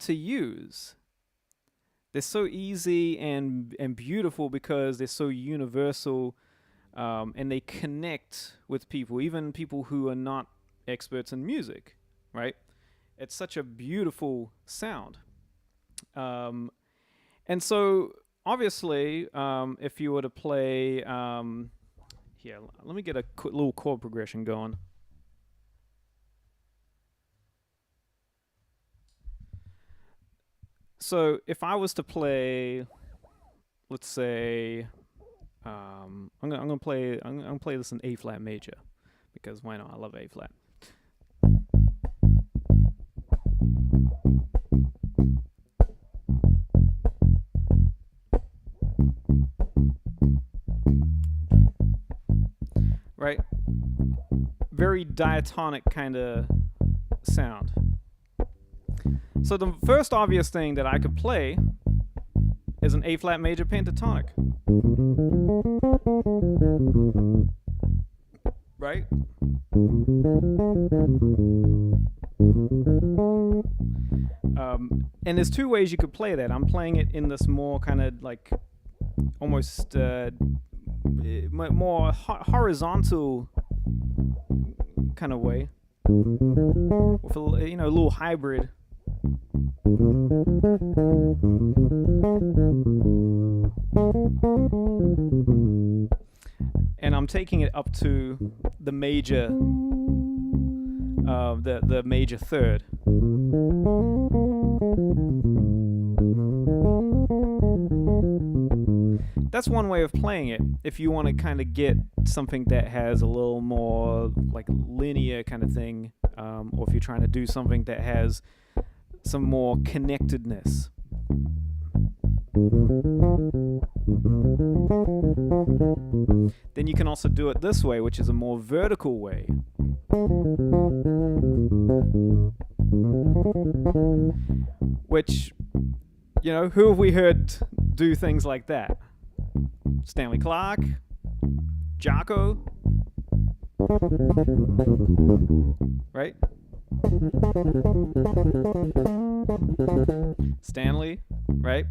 to use. They're so easy and beautiful because they're so universal, and they connect with people, even people who are not experts in music, right? It's such a beautiful sound. And so obviously, if you were to play, here, let me get a little chord progression going. So if I was to play, let's say, I'm gonna play this in A flat major, because why not? I love A flat. Right? Very diatonic kind of sound. So the first obvious thing that I could play is an A flat major pentatonic. Right? And there's two ways you could play that. I'm playing it in this more kind of like almost more horizontal kind of way, with a little hybrid. And I'm taking it up to the major, the major third. That's one way of playing it, if you want to kind of get something that has a little more like linear kind of thing, or if you're trying to do something that has some more connectedness. Then you can also do it this way, which is a more vertical way. Which, who have we heard do things like that? Stanley Clarke, Jocko, right? Stanley, right?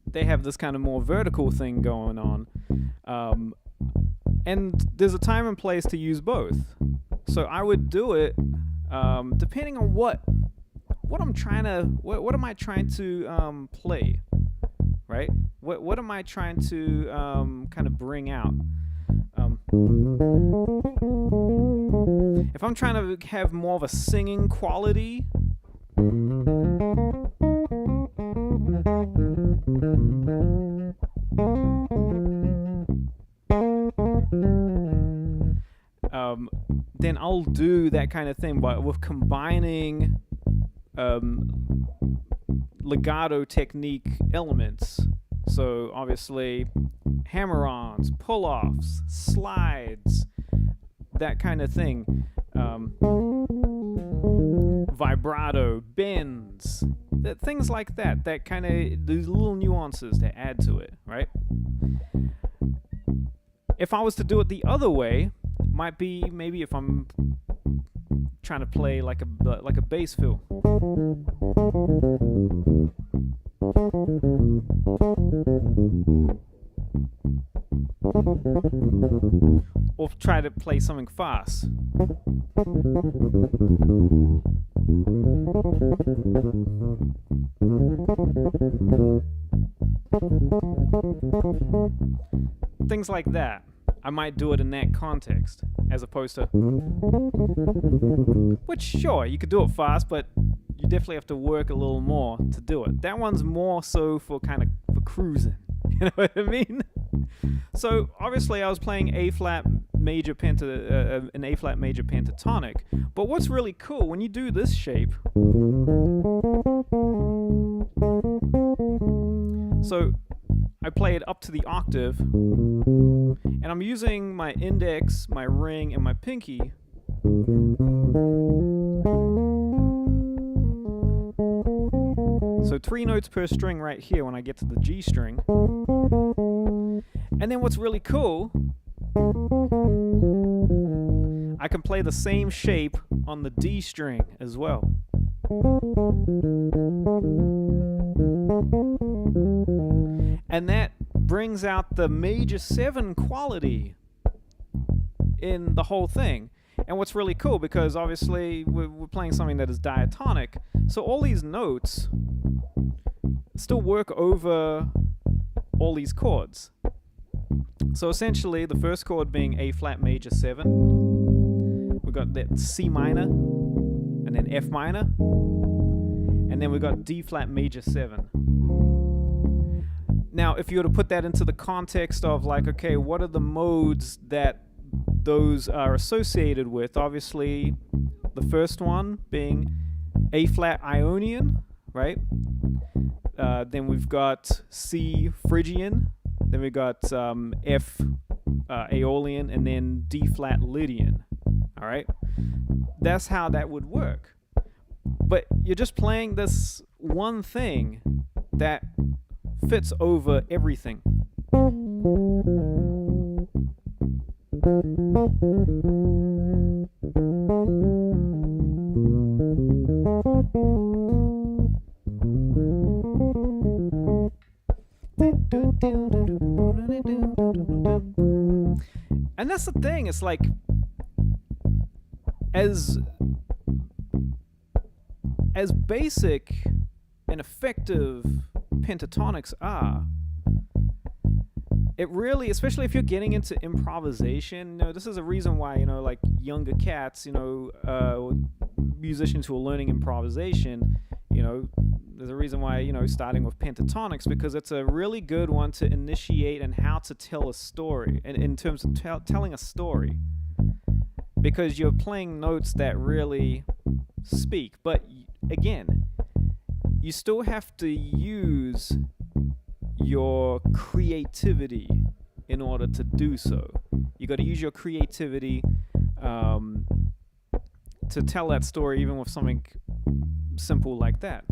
They have this kind of more vertical thing going on. And there's a time and place to use both. So I would do it depending on what am I trying to play, right? What am I trying to kind of bring out? If I'm trying to have more of a singing quality, then I'll do that kind of thing, but with combining legato technique elements. So obviously hammer-ons, pull-offs, slides, that kind of thing. Vibrato, bends, things like that. That kind of, these little nuances that add to it, right? If I was to do it the other way, might be maybe if I'm trying to play like a bass fill. Or try to play something fast. Things like that. I might do it in that context, as opposed to, which sure, you could do it fast, but you definitely have to work a little more to do it. That one's more so for kind of for cruising, you know what I mean? So obviously I was playing an A flat major pentatonic, but what's really cool when you do this shape, so I play it up to the octave, and I'm using my index, my ring, and my pinky. So 3 notes per string right here when I get to the G string. And then what's really cool, I can play the same shape on the D string as well. And that brings out the major 7 quality in the whole thing. And what's really cool, because obviously we're playing something that is diatonic, so all these notes still work over all these chords. So essentially, the first chord being A flat major 7, we've got that C minor, and then F minor, and then we've got D flat major 7. Now, if you were to put that into the context of like, okay, what are the modes that those are associated with? Obviously, the first one being A flat Ionian, right? Then we've got C Phrygian, then we've got F Aeolian, and then D flat Lydian. All right, that's how that would work. But you're just playing this one thing that fits over everything. And that's the thing, it's like, as basic and effective pentatonics are, it really, especially if you're getting into improvisation, you know, this is a reason why, you know, like younger cats, you know, musicians who are learning improvisation, you know, there's a reason why, you know, starting with pentatonics, because it's a really good one to initiate and how to tell a story, and in terms of telling a story, because you're playing notes that really speak. But again, you still have to use your creativity in order to do so. You got to use your creativity to tell that story, even with something simple like that.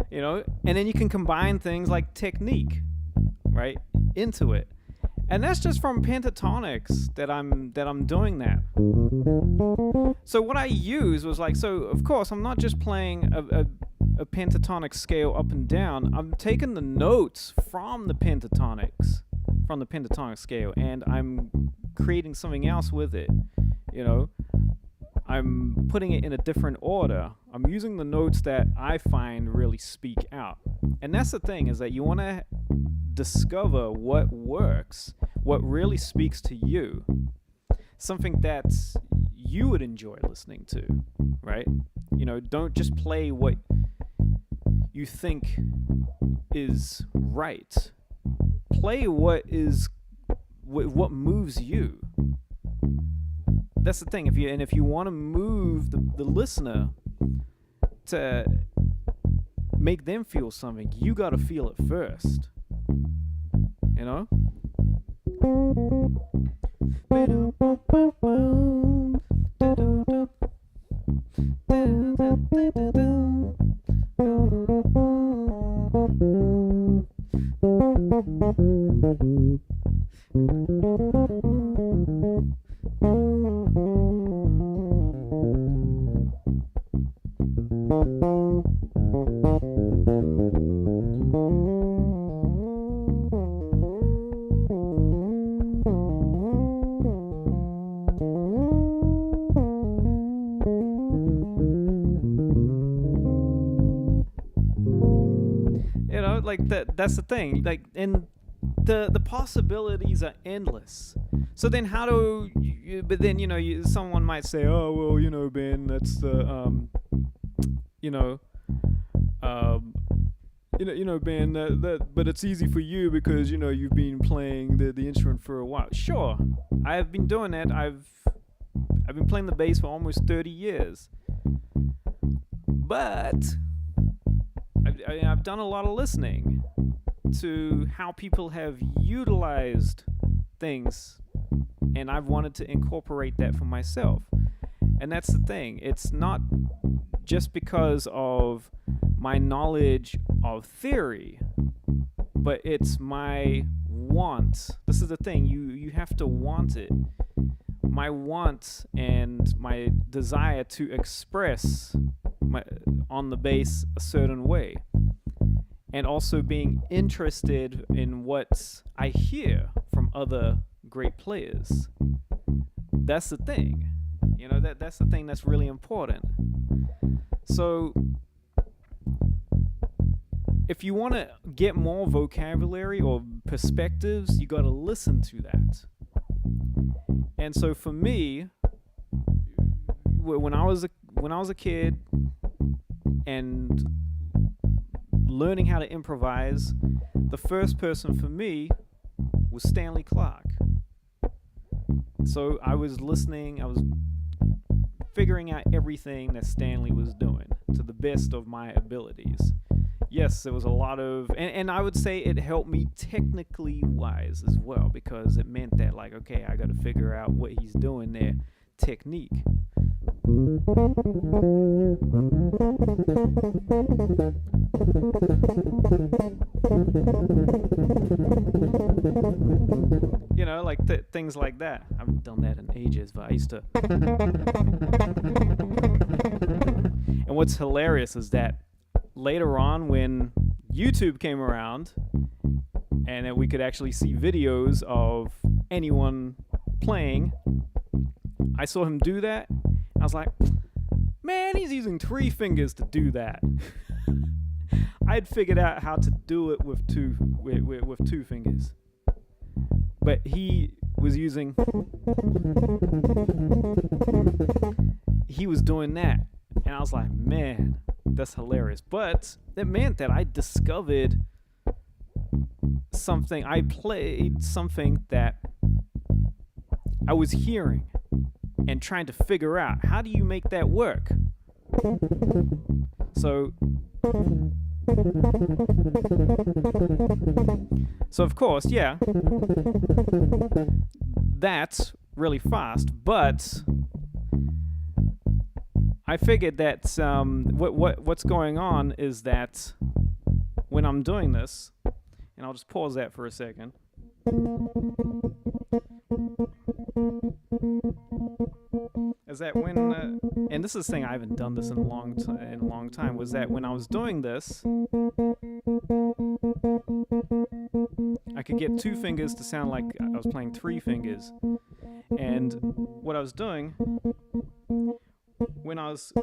You know, and then you can combine things like technique, right, into it. And that's just from pentatonics that I'm doing that. So what I used was like, so of course I'm not just playing a pentatonic scale up and down. I'm taking the notes from the pentatonic scale, and I'm creating something else with it. You know, I'm putting it in a different order. I'm using the notes that I find really speak out. And that's the thing, is that you want to discover what works, what really speaks to you, something that you would enjoy listening to, right? You know, don't just play what you think is right. Play what moves you. That's the thing. If you want to move the listener to make them feel something, you got to feel it first. You know? You know, like that's the thing. Like, and the possibilities are endless. So then how do you, but then, you know, someone might say, oh, well, you know, Ben, that's the, you know, Ben, but it's easy for you because, you know, you've been playing the instrument for a while. Sure, I have been doing that. I've been playing the bass for almost 30 years. But I've done a lot of listening to how people have utilized things, and I've wanted to incorporate that for myself. And that's the thing. It's not just because of my knowledge of theory, but it's my want. This is the thing. You have to want it. My want and my desire to express on the bass a certain way, and also being interested in what I hear from other great players. That's the thing. You know, that's the thing that's really important. So if you want to get more vocabulary or perspectives, you got to listen to that. And so for me, when I was a kid and learning how to improvise, the first person for me was Stanley Clarke. So I was listening, I was figuring out everything that Stanley was doing to the best of my abilities. Yes, there was a lot of, and I would say it helped me technically wise as well, because it meant that, like, okay, I got to figure out what he's doing there, technique. You know, like things like that. I haven't done that in ages, but I used to. And what's hilarious is that later on, when YouTube came around and that we could actually see videos of anyone playing, I saw him do that. I was like, man, he's using 3 fingers to do that. I'd figured out how to do it with two fingers, but he was doing that, and I was like, man, that's hilarious. But it meant that I discovered something. I played something that I was hearing and trying to figure out, how do you make that work? So of course, yeah, that's really fast, but I figured that what's going on is that when I'm doing this, and I'll just pause that for a second. Is that when, and this is the thing, I haven't done this in a long time, was that when I was doing this, I could get 2 fingers to sound like I was playing 3 fingers. And what I was doing, when I was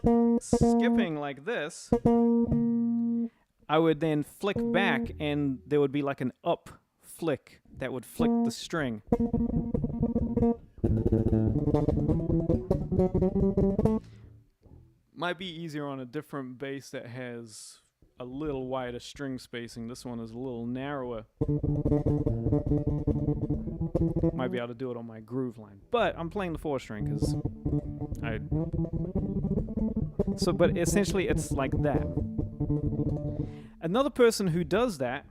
skipping like this, I would then flick back, and there would be like an up flick that would flick the string. Might be easier on a different bass that has a little wider string spacing. This one is a little narrower. Might be able to do it on my groove line, but I'm playing the 4-string because but essentially it's like that. Another person who does that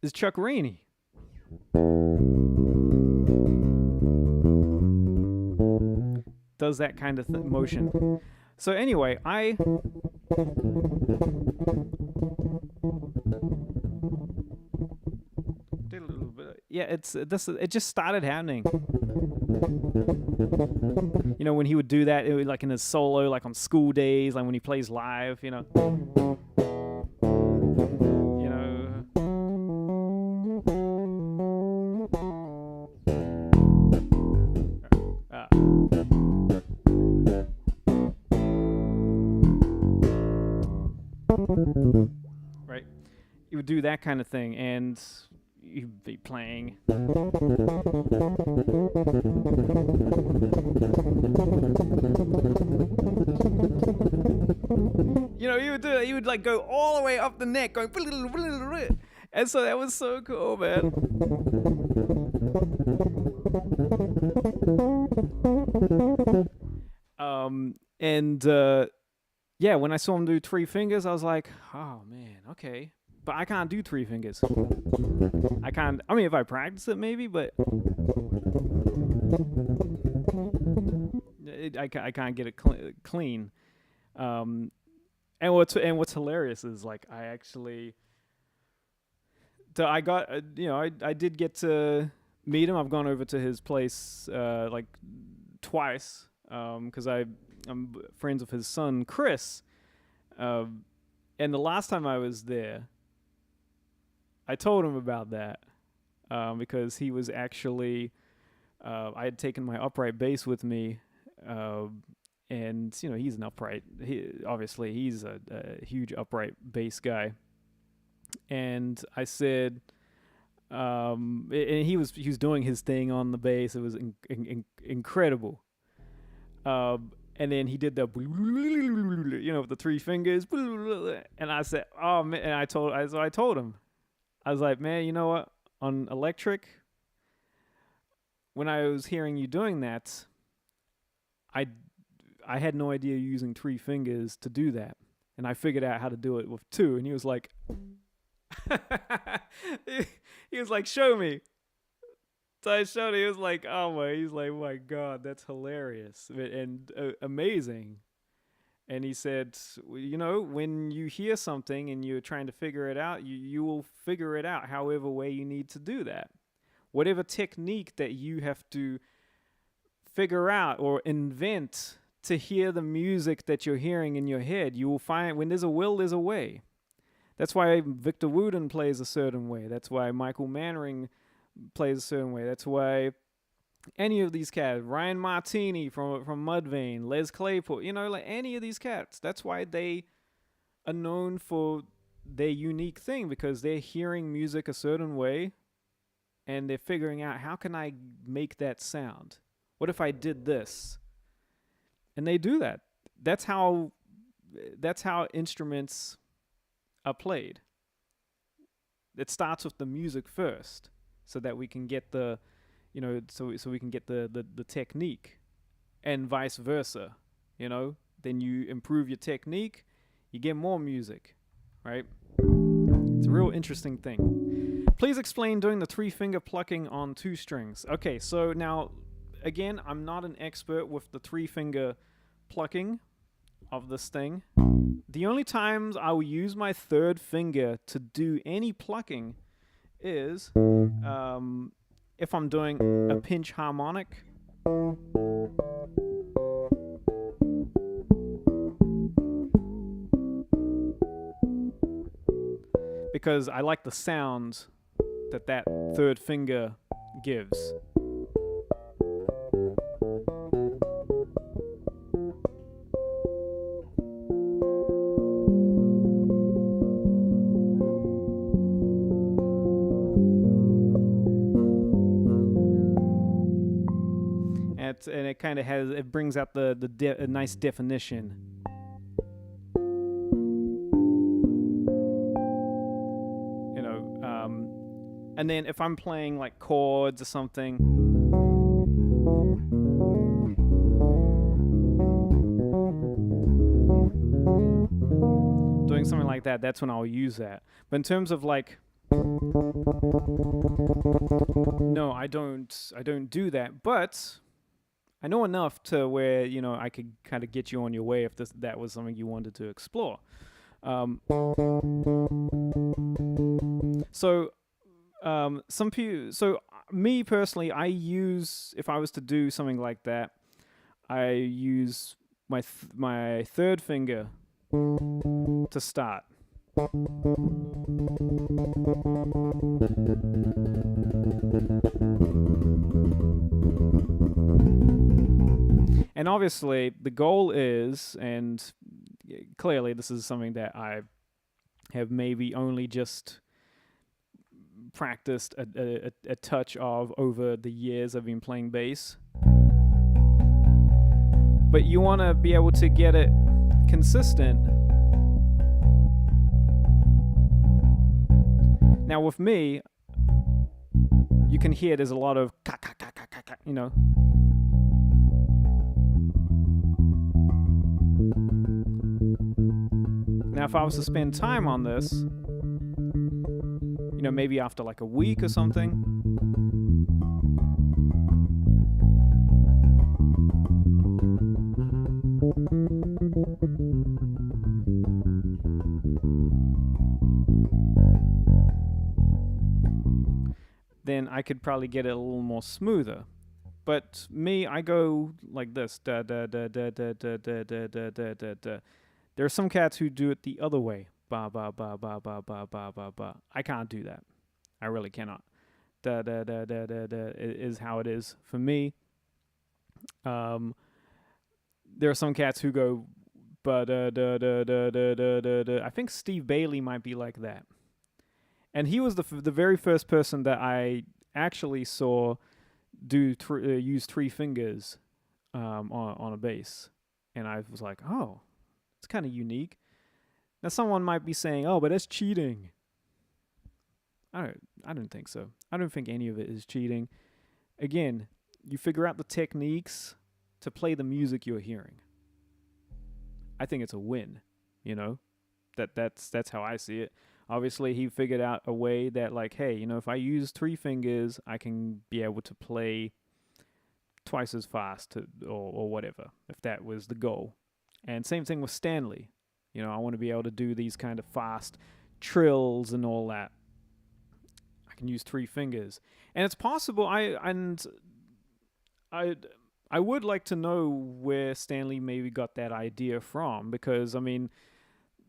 is Chuck Rainey. Does that kind of motion. So anyway, I did a little bit. Yeah, it just started happening. You know, when he would do that, it would, like in his solo, like on school days, like when he plays live, you know. Right? He would do that kind of thing, and he'd be playing. You know, he would do it. He would like go all the way up the neck, going, and so that was so cool, man. Yeah, when I saw him do 3 fingers, I was like, oh man, okay. But I can't do 3 fingers. I can't. I mean, if I practice it, maybe, but I can't get it clean. And what's hilarious is like I actually, I got I did get to meet him. I've gone over to his place like twice because I'm friends with his son Chris, and the last time I was there, I told him about that because he was actually I had taken my upright bass with me, and you know he's an upright. Obviously he's a huge upright bass guy, and I said, and he was doing his thing on the bass. It was incredible. And then he did the, you know, with the 3 fingers, and I said, oh man, and I told him, I was like, man, you know what? On electric, when I was hearing you doing that, I had no idea using 3 fingers to do that, and I figured out how to do it with 2. And he was like, he was like, show me. So I showed him. He was like, he's like, oh my God, that's hilarious and amazing. And he said, you know, when you hear something and you're trying to figure it out, you will figure it out however way you need to do that. Whatever technique that you have to figure out or invent to hear the music that you're hearing in your head, you will find when there's a will, there's a way. That's why Victor Wooten plays a certain way. That's why Michael Mannering plays a certain way. That's why any of these cats, Ryan Martini from Mudvayne, Les Claypool, you know, like any of these cats, that's why they are known for their unique thing, because they're hearing music a certain way and they're figuring out, how can I make that sound? What if I did this? And they do that. That's how instruments are played. It starts with the music first, so that we can get the, you know, so we can get the technique, and vice versa, you know. Then you improve your technique, you get more music, right? It's a real interesting thing. Please explain doing the 3-finger plucking on 2 strings. Okay, so now, again, I'm not an expert with the 3-finger plucking of this thing. The only times I will use my 3rd finger to do any plucking is if I'm doing a pinch harmonic. Because I like the sound that 3rd finger gives. And it kind of brings out a nice definition. You know, and then if I'm playing like chords or something, doing something like that, that's when I'll use that. But in terms of like No, I don't do that, but I know enough to where, you know, I could kind of get you on your way if that was something you wanted to explore. Um, so some people, so me personally, I use, if I was to do something like that, I use my third finger to start. And obviously, the goal is, and clearly, this is something that I have maybe only just practiced a touch of over the years I've been playing bass. But you want to be able to get it consistent. Now, with me, you can hear there's a lot of, you know. Now, if I was to spend time on this, you know, maybe after like a week or something, then I could probably get it a little more smoother. But me, I go like this. Da, da, da, da, da, da, da, da, da, da, da, da. There are some cats who do it the other way. Ba ba ba ba ba ba ba ba ba. I can't do that. I really cannot. Da da da da da da is how it is for me. There are some cats who go ba da da da da da da da da. I think Steve Bailey might be like that, and he was the very first person that I actually saw use three fingers on a bass, and I was like, oh, it's kind of unique. Now someone might be saying, oh, but that's cheating. I don't think so. I don't think any of it is cheating. Again, you figure out the techniques to play the music you're hearing. I think it's a win, you know. That's how I see it. Obviously, he figured out a way that, like, hey, you know, if I use three fingers, I can be able to play twice as fast or whatever, if that was the goal. And same thing with Stanley. You know, I want to be able to do these kind of fast trills and all that. I can use three fingers. And it's possible I would like to know where Stanley maybe got that idea from, because I mean,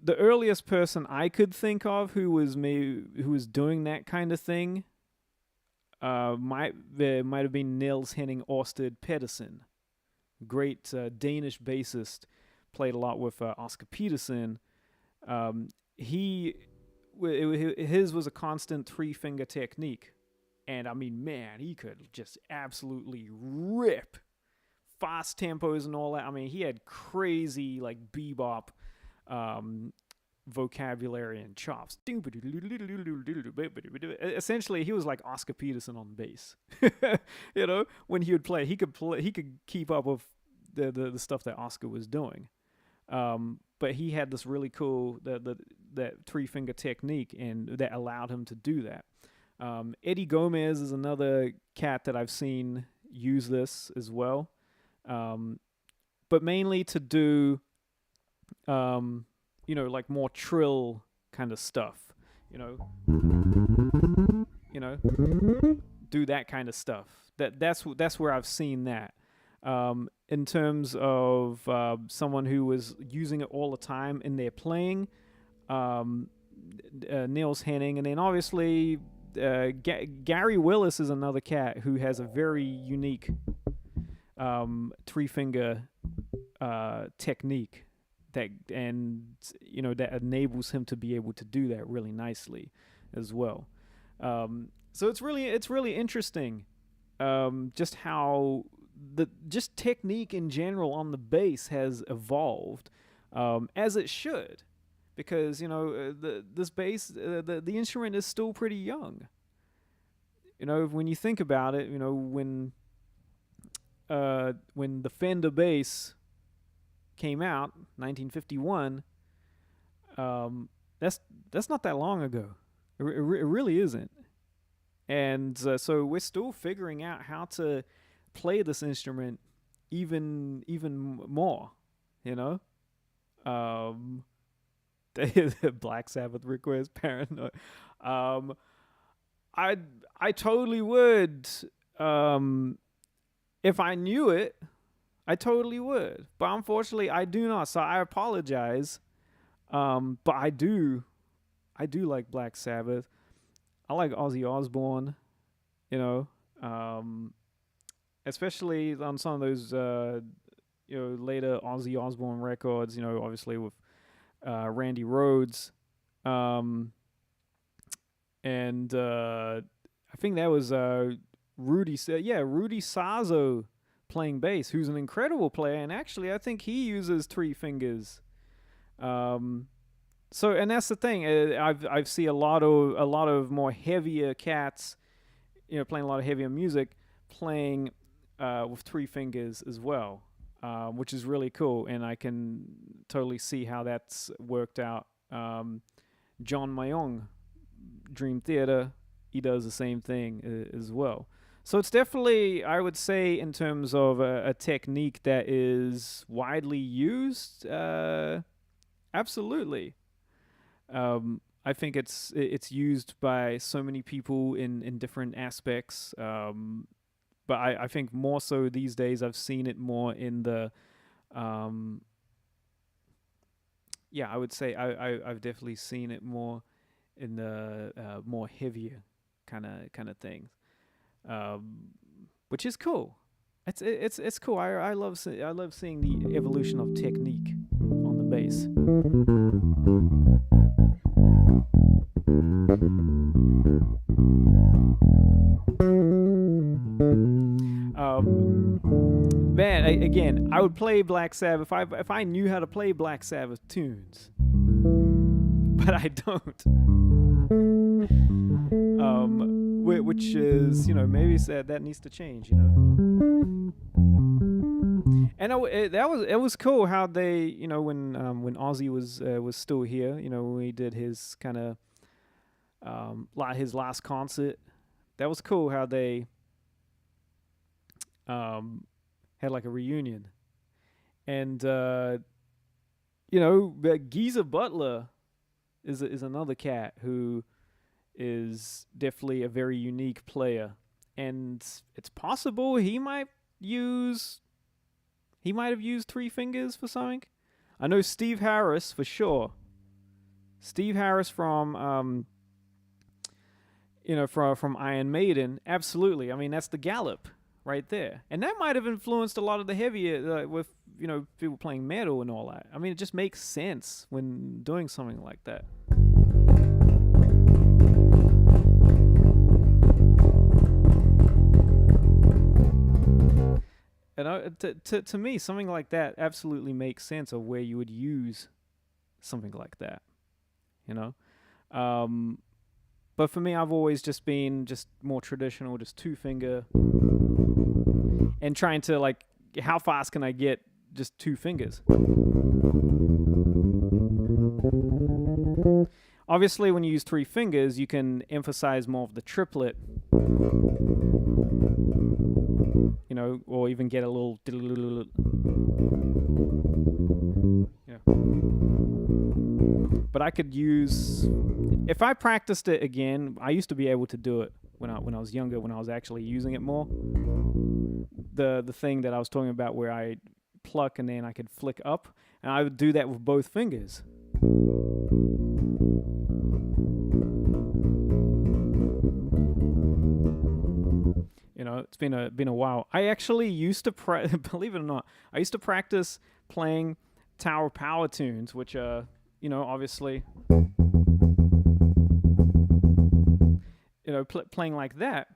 the earliest person I could think of who was doing that kind of thing might have been Niels Henning Ørsted Pedersen, great Danish bassist, played a lot with Oscar Peterson. His was a constant three finger technique, and I mean, man, he could just absolutely rip fast tempos and all that. I mean, he had crazy like bebop vocabulary and chops. Essentially, he was like Oscar Peterson on bass. You know, when he would play, he could keep up with the stuff that Oscar was doing. But he had this really cool that three finger technique, and that allowed him to do that. Eddie Gomez is another cat that I've seen use this as well, but mainly to do you know, like more trill kind of stuff, you know, do that kind of stuff. That's where I've seen that. In terms of someone who was using it all the time in their playing, Niels Henning, and then obviously Gary Willis is another cat who has a very unique three finger technique that enables him to be able to do that really nicely as well. So it's really interesting, just how just technique in general on the bass has evolved, as it should, because you know this bass, the instrument is still pretty young. You know, when you think about it, you know, when the Fender bass came out, 1951, that's not that long ago. It really isn't. And so we're still figuring out how to play this instrument even more, you know. Um, the Black Sabbath request, paranoid. Um, I I totally would. Um, if I knew it, I totally would. But unfortunately, I do not. So I apologize. But I do like Black Sabbath. I like Ozzy Osbourne. You know, um, especially on some of those later Ozzy Osbourne records. You know, obviously with Randy Rhoads, um, and I think that was Rudy. Rudy Sazo playing bass, who's an incredible player, and actually I think he uses three fingers. So, and that's the thing. I've see a lot of more heavier cats, playing a lot of heavier music, playing with three fingers as well, which is really cool, and I can totally see how that's worked out. John Mayong, Dream Theater, he does the same thing as well. So it's definitely, I would say, in terms of a technique that is widely used, absolutely. I think it's used by so many people in different aspects. But I think more so these days I've seen it more in the I would say I've definitely seen it more in the more heavier kind of things, which is cool. It's cool. I love seeing the evolution of technique on the bass. Man, again, I would play Black Sabbath if I knew how to play Black Sabbath tunes, but I don't. Which is, maybe that needs to change, And it was cool how they, when Ozzy was still here, when he did his kind of his last concert, that was cool how they had like a reunion, and Geezer Butler is another cat who is definitely a very unique player, and it's possible he might have used three fingers for something. I know Steve Harris for sure. Steve Harris from from Iron Maiden, absolutely. I mean, that's the gallop right there, and that might have influenced a lot of the heavier with people playing metal and all that. I mean, it just makes sense when doing something like that. And to me, something like that absolutely makes sense of where you would use something like that, But for me, I've always just been just more traditional, just two finger, and trying to how fast can I get just two fingers? Obviously, when you use three fingers, you can emphasize more of the triplet, or even get a little, But I could use, if I practiced it again, I used to be able to do it when I was younger, when I was actually using it more. The thing that I was talking about where I pluck and then I could flick up, and I would do that with both fingers. It's been a while. I actually used to believe it or not, I used to practice playing Tower Power tunes, which are, obviously, playing like that.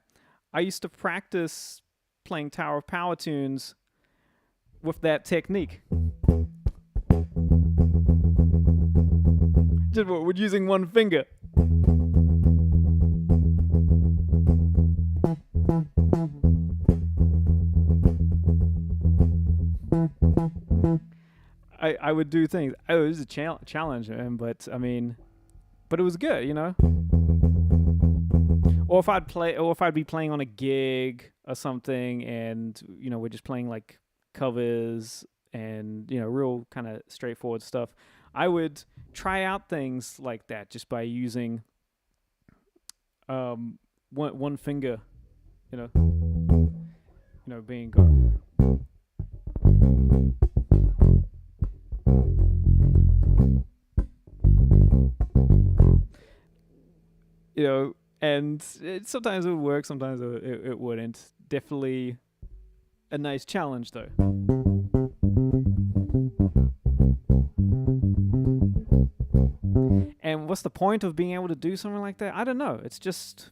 I used to practice playing Tower of Power tunes with that technique. Just with using one finger. I would do things. It was a challenge, but it was good, or if I'd be playing on a gig or something, and we're just playing like covers and real kind of straightforward stuff. I would try out things like that just by using one finger, being gone. And sometimes it would work, sometimes it wouldn't. Definitely a nice challenge, though. And what's the point of being able to do something like that? I don't know. It's just,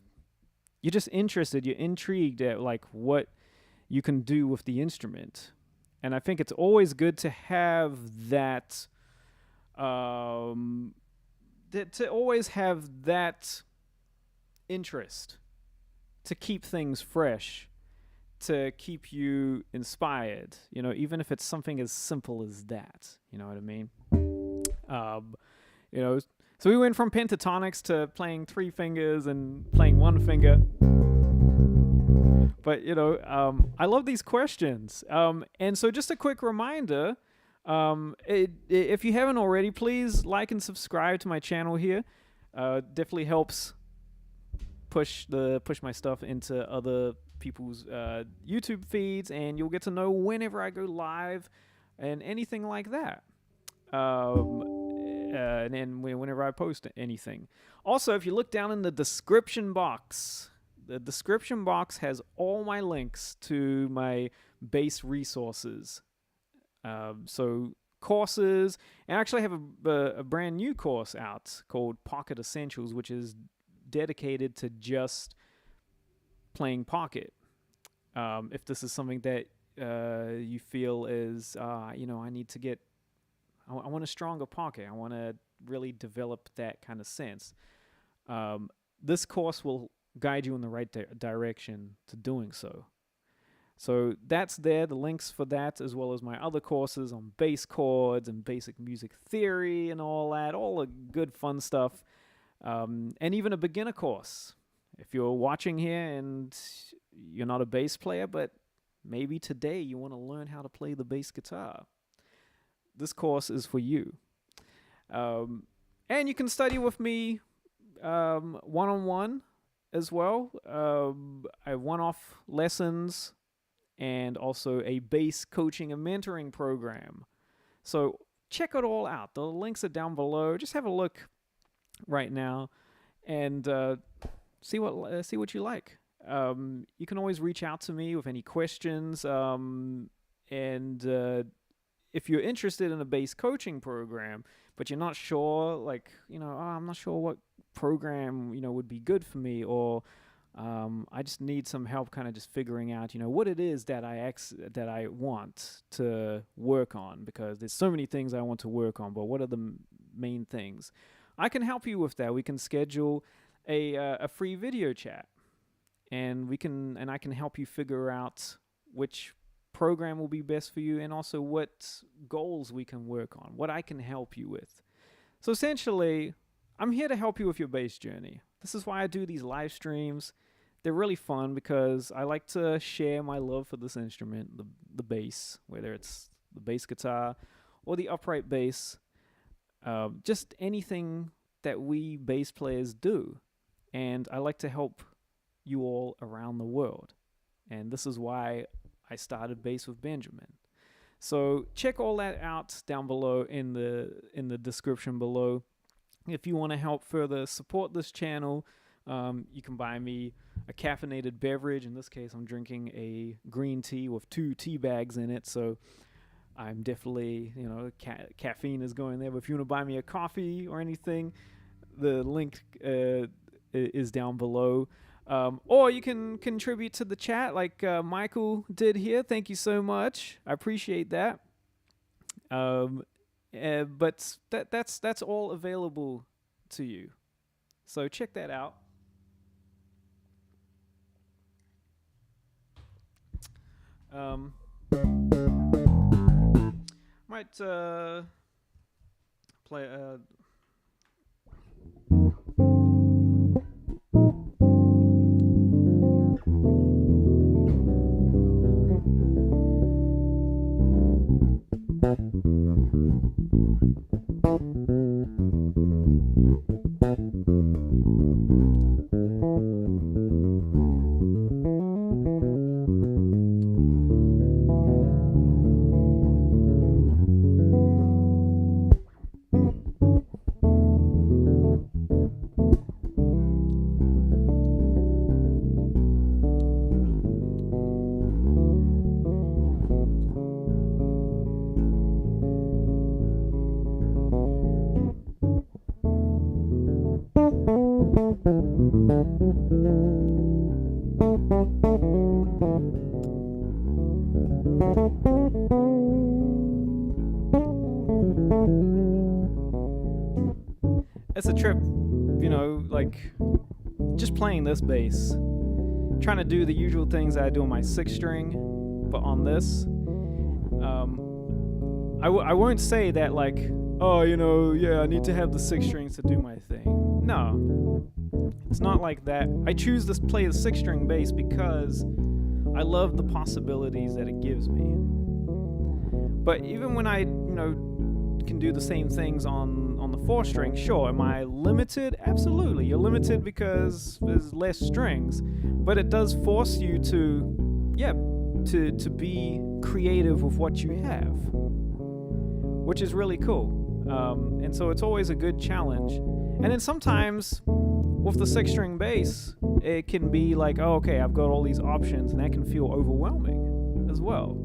you're just interested, you're intrigued at like what you can do with the instrument. And I think it's always good to have that, to always have that interest, to keep things fresh, to keep you inspired, even if it's something as simple as that. You know what I mean? So we went from pentatonics to playing 3 fingers and playing 1 finger. But, I love these questions. And so just a quick reminder, if you haven't already, please like and subscribe to my channel here. Definitely helps push my stuff into other people's YouTube feeds, and you'll get to know whenever I go live and anything like that. And then whenever I post anything. Also, if you look down in the description box, the description box has all my links to my bass resources. So courses, and I actually have a brand new course out called Pocket Essentials, which is dedicated to just playing pocket. If this is something that you feel is, I need to get, I want a stronger pocket. I want to really develop that kind of sense. This course will guide you in the right direction to doing so. So that's there, the links for that, as well as my other courses on bass chords and basic music theory and all that, all the good fun stuff. And even a beginner course. If you're watching here and you're not a bass player, but maybe today you want to learn how to play the bass guitar, this course is for you. And you can study with me one-on-one as well. I have one-off lessons and also a bass coaching and mentoring program. So check it all out. The links are down below. Just have a look right now and see what you like. You can always reach out to me with any questions. And if you're interested in a bass coaching program, but you're not sure, like, I'm not sure what program, would be good for me, or I just need some help kind of just figuring out, what it is that I want to work on, because there's so many things I want to work on, but what are the main things? I can help you with that. We can schedule a free video chat, and I can help you figure out which program will be best for you, and also what goals we can work on, what I can help you with. So essentially, I'm here to help you with your bass journey. This is why I do these live streams. They're really fun because I like to share my love for this instrument, the bass, whether it's the bass guitar or the upright bass, just anything that we bass players do. And I like to help you all around the world. And this is why I started Bass with Benjamin. So check all that out down below in the description below. If you want to help further support this channel, you can buy me a caffeinated beverage. In this case, I'm drinking a green tea with 2 tea bags in it. So I'm definitely, caffeine is going there. But if you want to buy me a coffee or anything, the link is down below. Or you can contribute to the chat like Michael did here. Thank you so much. I appreciate that. But that's all available to you. So check that out. Might play It's a trip, you know, like just playing this bass, trying to do the usual things that I do on my 6-string, but on this, I won't say that like, oh, you know, yeah, I need to have the 6 strings to do my thing. No, it's not like that. I choose to play the 6-string bass because I love the possibilities that it gives me. But even when I, you know, can do the same things on the 4-string, sure. Am I limited? Absolutely. You're limited because there's less strings, but it does force you to, yeah, to be creative with what you have, which is really cool. And so it's always a good challenge. And then sometimes with the 6-string bass, it can be like, oh, okay, I've got all these options, and that can feel overwhelming as well,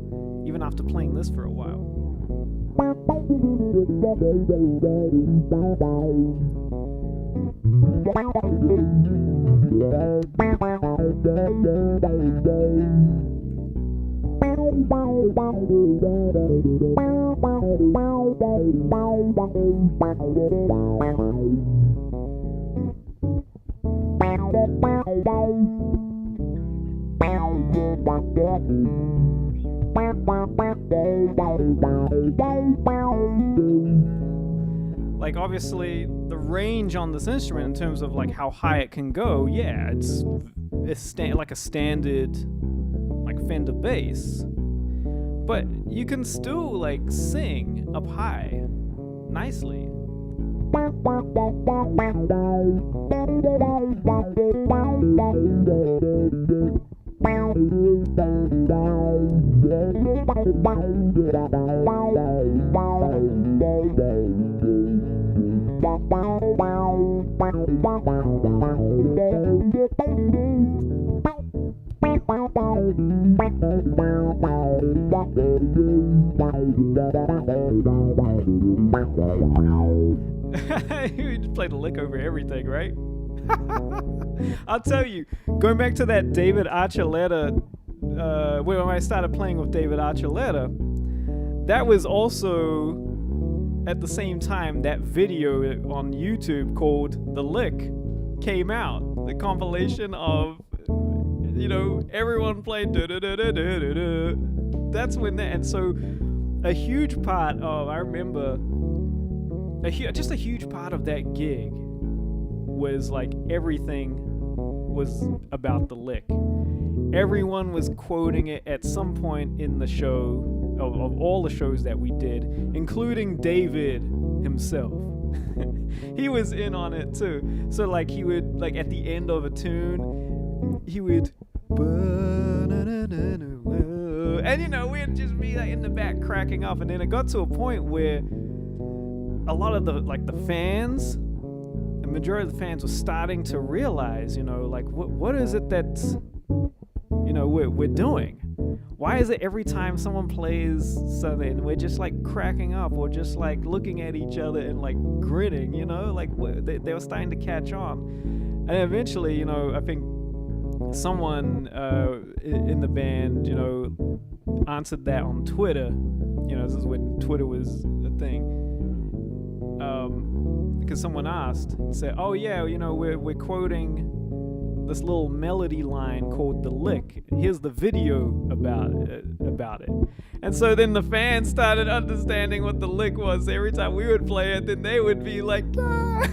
even after playing this for a while. Like obviously the range on this instrument in terms of like how high it can go, yeah, it's like a standard like Fender bass, but you can still like sing up high nicely. You just play the lick over everything, right? I'll tell you, going back to that David Archuleta, when I started playing with David Archuleta, that was also at the same time that video on YouTube called The Lick came out. The compilation of, you know, everyone playing da-da-da-da-da-da-da. That's when that, and so a huge part of, I remember, just a huge part of that gig was like everything was about the lick. Everyone was quoting it at some point in the show, of all the shows that we did, including David himself. He was in on it too. So like he would, like at the end of a tune, he would, and you know, we'd just be like in the back cracking up. And then it got to a point where a lot of the fans, the majority of the fans were starting to realize, you know, like what is it that's, you know, we're doing? Why is it every time someone plays something, we're just like cracking up or just like looking at each other and like grinning, you know, like they were starting to catch on. And eventually, you know, I think someone in the band, you know, answered that on Twitter. You know, this is when Twitter was a thing. Because someone asked and said, oh yeah, you know, we're quoting this little melody line called The Lick. Here's the video about it. And so then the fans started understanding what The Lick was. Every time we would play it, then they would be like, ah!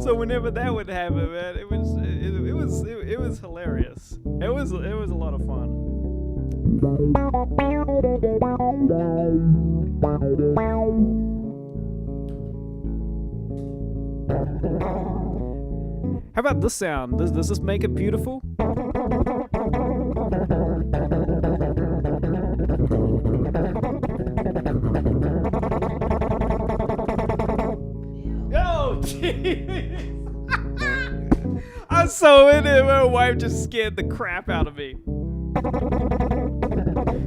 So whenever that would happen, man, it was hilarious. It was a lot of fun. How about this sound? Does this make it beautiful? Oh, jeez! I'm so in it. My wife just scared the crap out of me.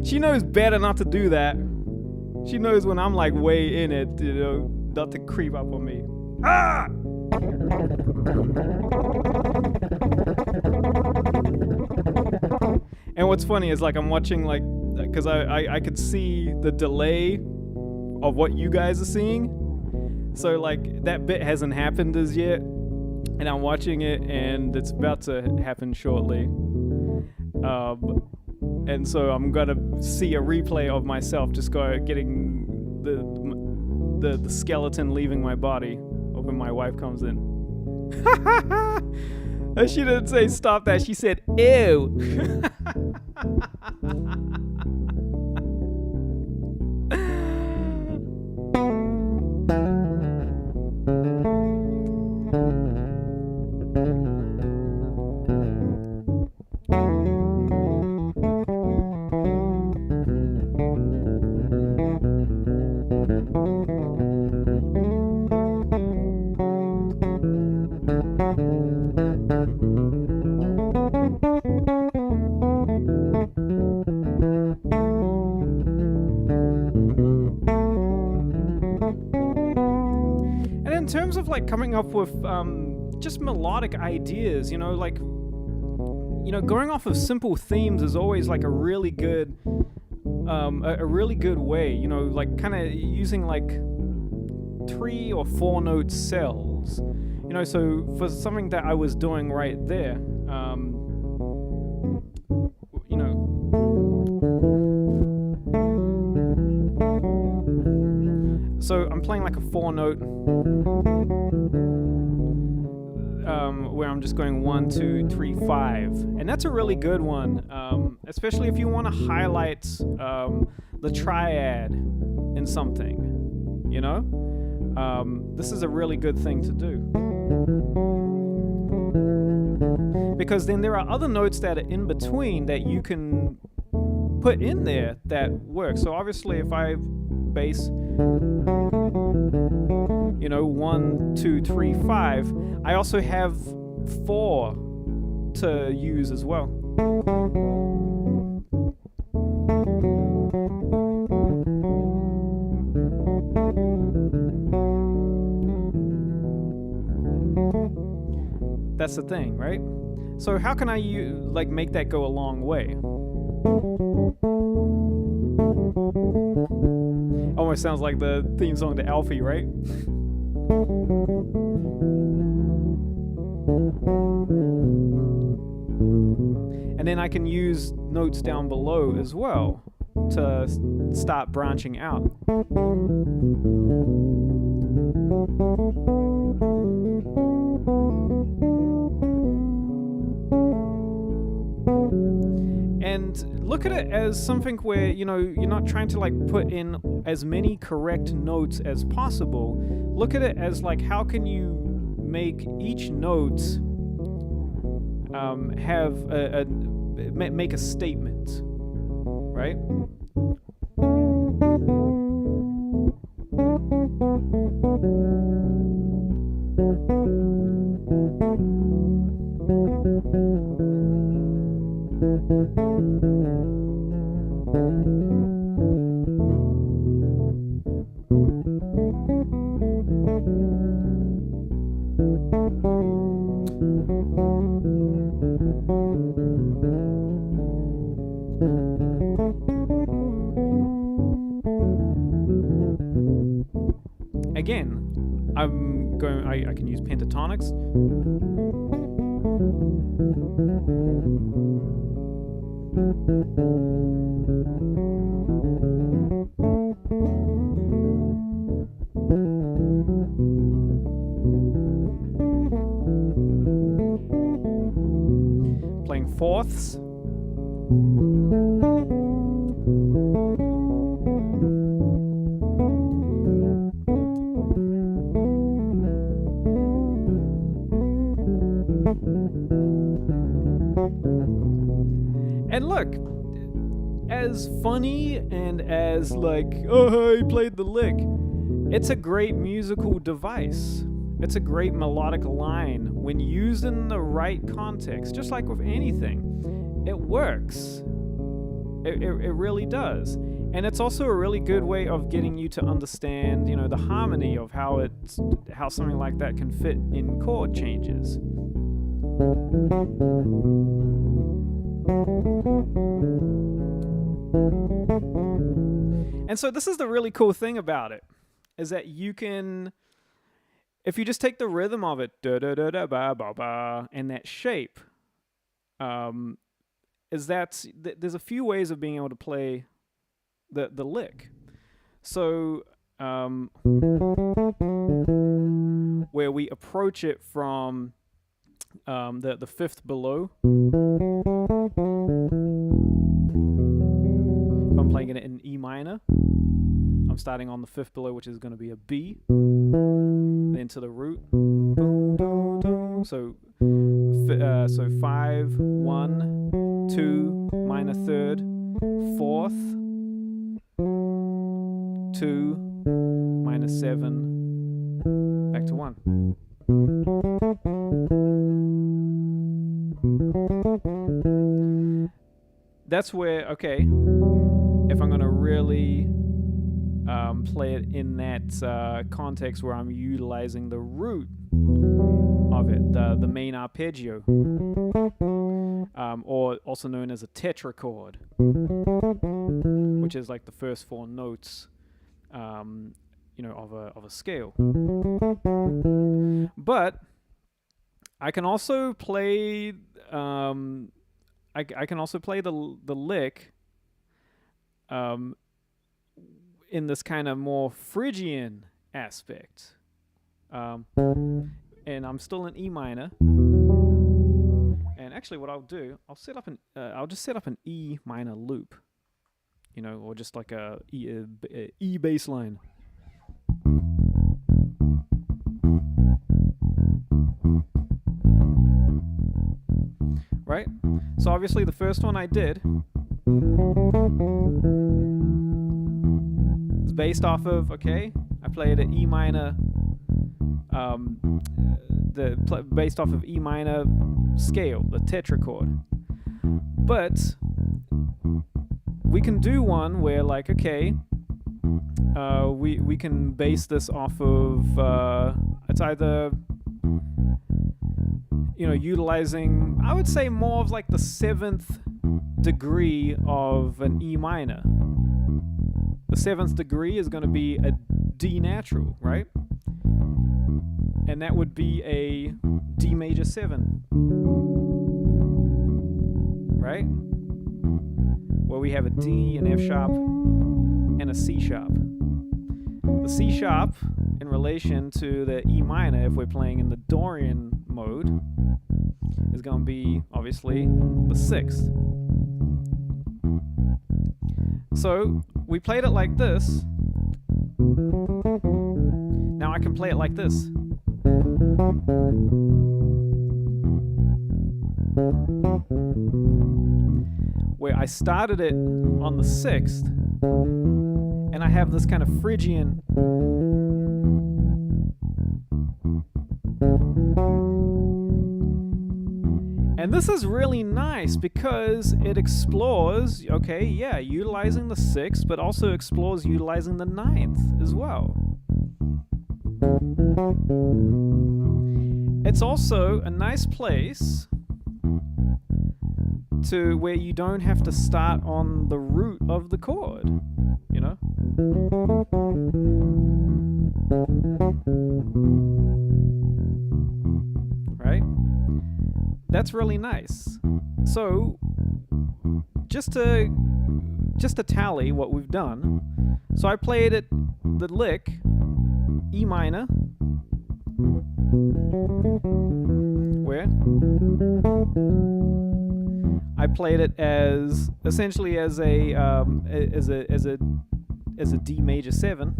She knows better not to do that. She knows when I'm like way in it, you know, not to creep up on me. Ah! And what's funny is like I'm watching like, because I could see the delay of what you guys are seeing. So like that bit hasn't happened as yet, and I'm watching it, and it's about to happen shortly. And so I'm gonna see a replay of myself just getting the skeleton leaving my body when my wife comes in. She didn't say stop that. She said ew. In terms of like coming up with just melodic ideas, like going off of simple themes is always like a really good way, like kind of using like 3 or 4 note cells, so for something that I was doing right there, so I'm playing like a 4 note, where I'm just going 1, 2, 3, 5, and that's a really good one, especially if you want to highlight the triad in something. This is a really good thing to do, because then there are other notes that are in between that you can put in there that work. So obviously if I bass 1, 2, 3, 5, I also have 4 to use as well. That's the thing, right? So how can I make that go a long way? Almost sounds like the theme song to Alfie, right? And then I can use notes down below as well to start branching out. And look at it as something where, you're not trying to like put in as many correct notes as possible. Look at it as like, how can you make each note make a statement, right? Again, I can use pentatonics. Playing fourths. And look, as funny and as like, oh, he played the lick, it's a great musical device. It's a great melodic line when used in the right context, just like with anything. It works. It really does. And it's also a really good way of getting you to understand, the harmony of how something like that can fit in chord changes. And so this is the really cool thing about it, is that you can, if you just take the rhythm of it, da da da da ba ba ba, and that shape, is that there's a few ways of being able to play the lick. So where we approach it from the fifth below. If I'm playing it in E minor, I'm starting on the fifth below, which is going to be a B, then to the root. So 5, 1, 2, minor third, fourth, 2, minor 7, back to 1. That's where, okay, if I'm going to really play it in that context where I'm utilizing the root of it, the main arpeggio, or also known as a tetrachord, which is like the first 4 notes, of a scale. But I can also play I can also play the lick in this kind of more Phrygian aspect, and I'm still in E minor. And actually, what I'll do, I'll just set up an E minor loop, or just like a E bass line. Right? So obviously the first one I did is based off of, okay, I played an E minor, based off of E minor scale, the tetrachord. But we can do one where, like, okay, we can base this off of it's either, utilizing, I would say, more of like the 7th degree of an E minor. The 7th degree is going to be a D natural, right? And that would be a D major 7, right? Where we have a D, an F sharp, and a C sharp. The C sharp in relation to the E minor, if we're playing in the Dorian mode, is going to be obviously the 6th. So we played it like this. Now I can play it like this. Where I started it on the 6th, and I have this kind of Phrygian and this is really nice because it explores, okay, yeah, utilizing the 6th, but also explores utilizing the 9th as well. It's also a nice place to where you don't have to start on the root of the chord, right? That's really nice. So just to tally what we've done, so I played it, the lick, E minor, where I played it as essentially as a D major 7,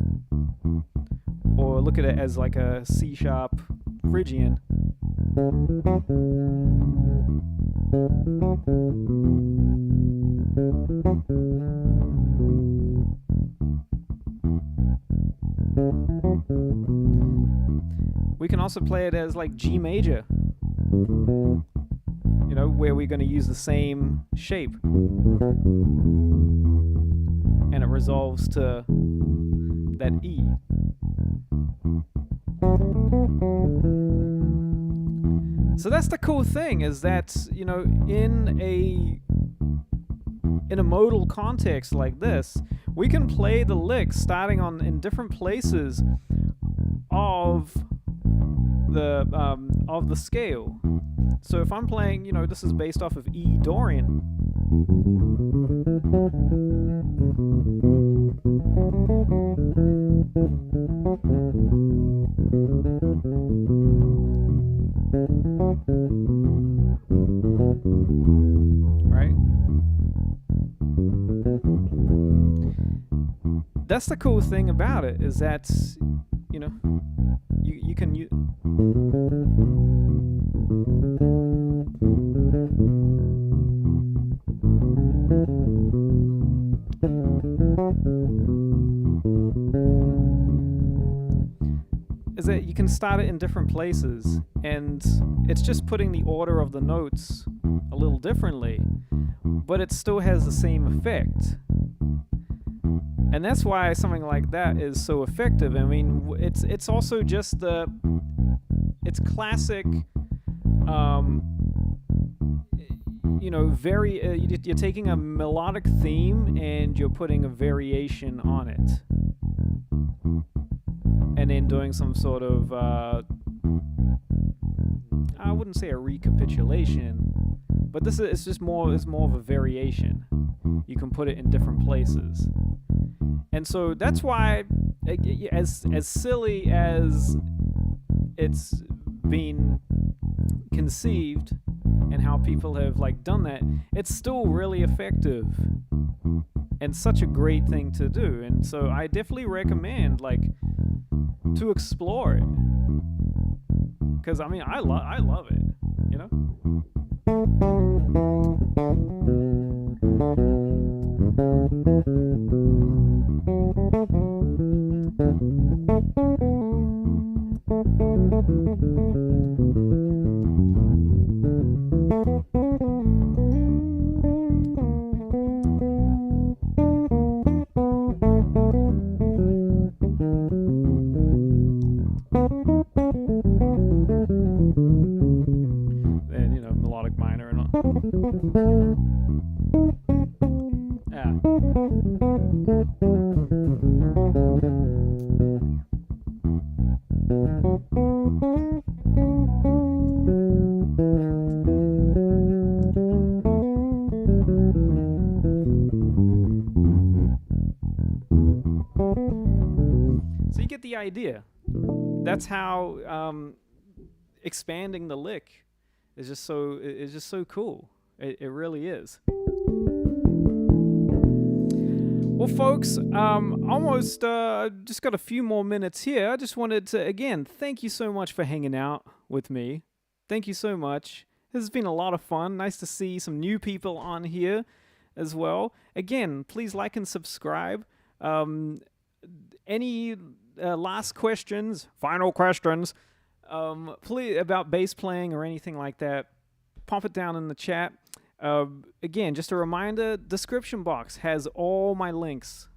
or look at it as like a C sharp Phrygian. We can also play it as like G major, where we're going to use the same shape, and it resolves to that E. So that's the cool thing, is that, in a modal context like this, we can play the licks starting in different places of the scale. So if I'm playing, this is based off of E Dorian. Right? That's the cool thing about it, is that, you can is that you can start it in different places, and it's just putting the order of the notes a little differently, but it still has the same effect. And that's why something like that is so effective. I mean, it's also just it's classic, you're taking a melodic theme and you're putting a variation on it, and then doing some sort of, I wouldn't say a recapitulation, but it's more of a variation. You can put it in different places. And so that's why, as silly as it's been conceived and how people have done that, it's still really effective and such a great thing to do. And so I definitely recommend to explore it, because I mean I love it, and melodic minor and all. Yeah. So you get the idea. That's how expanding the lick is just so cool. It really is. Well, folks, almost just got a few more minutes here. I just wanted to, again, thank you so much for hanging out with me. Thank you so much. This has been a lot of fun. Nice to see some new people on here as well. Again, please like and subscribe. Any last questions, final questions, please, about bass playing or anything like that, pop it down in the chat. Again, just a reminder, description box has all my links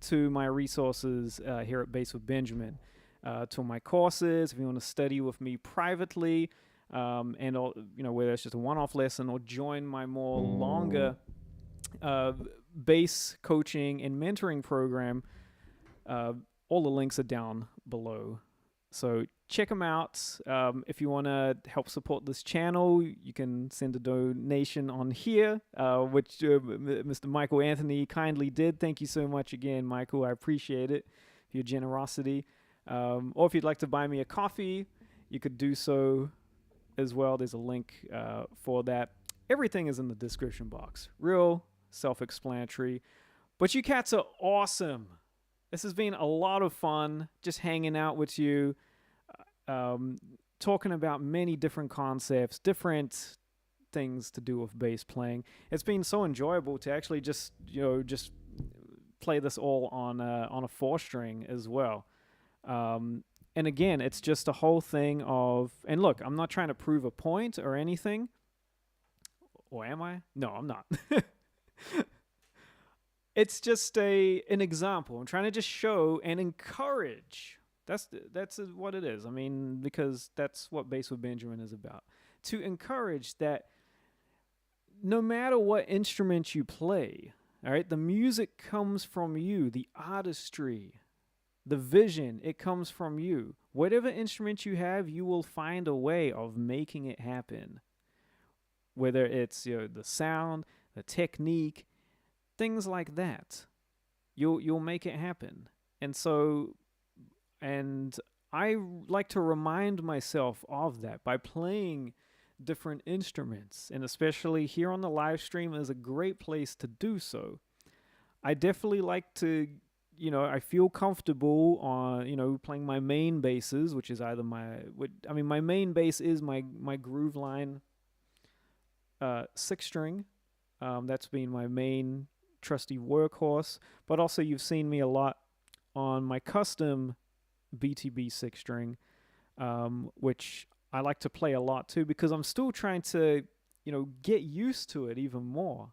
to my resources here at Bass with Benjamin, to my courses, if you want to study with me privately, and whether it's just a one-off lesson or join my more longer bass coaching and mentoring program. All the links are down below. So check them out. If you want to help support this channel, you can send a donation on here, which Mr. Michael Anthony kindly did. Thank you so much again, Michael. I appreciate it, your generosity. Or if you'd like to buy me a coffee, you could do so as well. There's a link for that. Everything is in the description box. Real self-explanatory. But you cats are awesome. This has been a lot of fun, just hanging out with you, talking about many different concepts, different things to do with bass playing. It's been so enjoyable to actually just play this all on a 4-string as well. And again, it's just a whole thing of, and look, I'm not trying to prove a point or anything. Or am I? No, I'm not. It's just an example. I'm trying to just show and encourage. That's what it is. I mean, because that's what Bass with Benjamin is about. To encourage that no matter what instrument you play, All right, the music comes from you, the artistry, the vision, it comes from you. Whatever instrument you have, you will find a way of making it happen. Whether it's the sound, the technique, things like that, you'll make it happen. And so, and I like to remind myself of that by playing different instruments, and especially here on the live stream is a great place to do so. I definitely like to, I feel comfortable on, playing my main basses, which is either my main bass is my groove line 6-string. That's been my main trusty workhorse, but also you've seen me a lot on my custom BTB 6-string, which I like to play a lot too, because I'm still trying to, get used to it even more.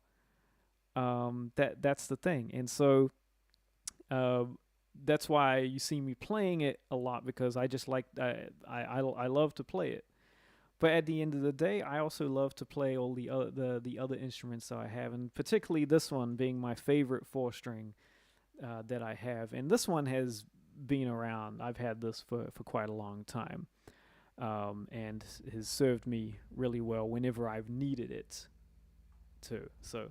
That's the thing. And so that's why you see me playing it a lot, because I just like I love to play it. But at the end of the day, I also love to play all the other instruments that I have, and particularly this one being my favorite 4-string that I have. And this one has been around. I've had this for quite a long time, and has served me really well whenever I've needed it too. So.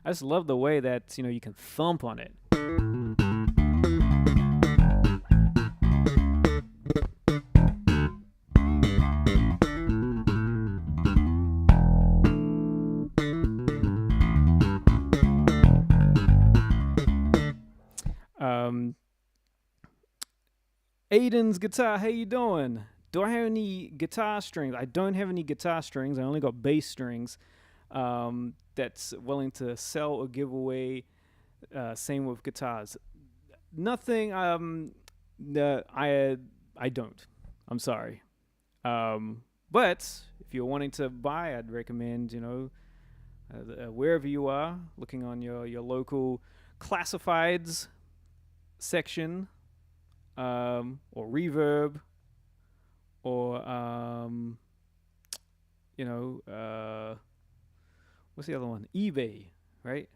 I just love the way that, you can thump on it. Aiden's guitar, how you doing? Do I have any guitar strings? I don't have any guitar strings. I only got bass strings. That's willing to sell or give away. Same with guitars. Nothing. I don't. I'm sorry. But if you're wanting to buy, I'd recommend wherever you are, looking on your local classifieds section, or Reverb, or what's the other one? eBay, right?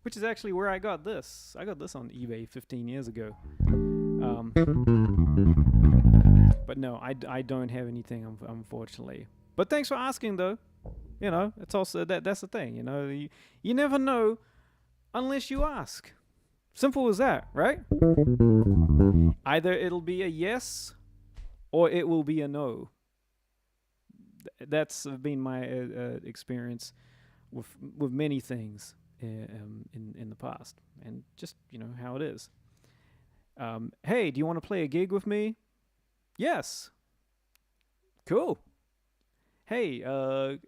Which is actually where I got this. I got this on eBay 15 years ago. But no, I don't have anything, unfortunately. But thanks for asking, though. It's also that's the thing. You never know unless you ask. Simple as that, right? Either it'll be a yes, or it will be a no. That's been my experience with many things in the past, and just how it is. Hey, do you want to play a gig with me? Yes. Cool. Hey, can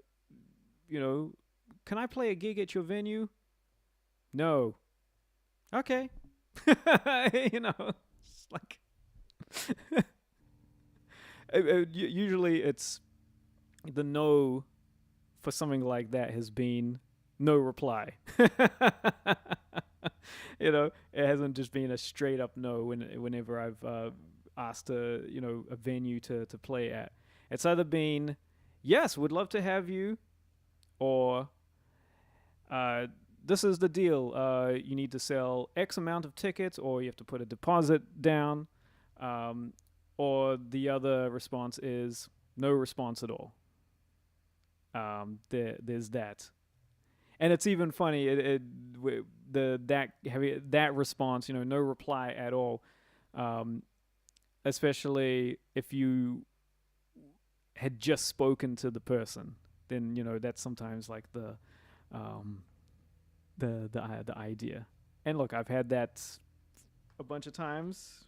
I play a gig at your venue? No. Okay. It's like usually it's the no for something like that has been no reply. It hasn't just been a straight up no whenever I've asked a venue to play at. It's either been yes, would love to have you, or this is the deal. You need to sell X amount of tickets, or you have to put a deposit down, or the other response is no response at all. There's that, and it's even funny. That response, no reply at all, especially if you had just spoken to the person, then that's sometimes like the idea. And look, I've had that a bunch of times,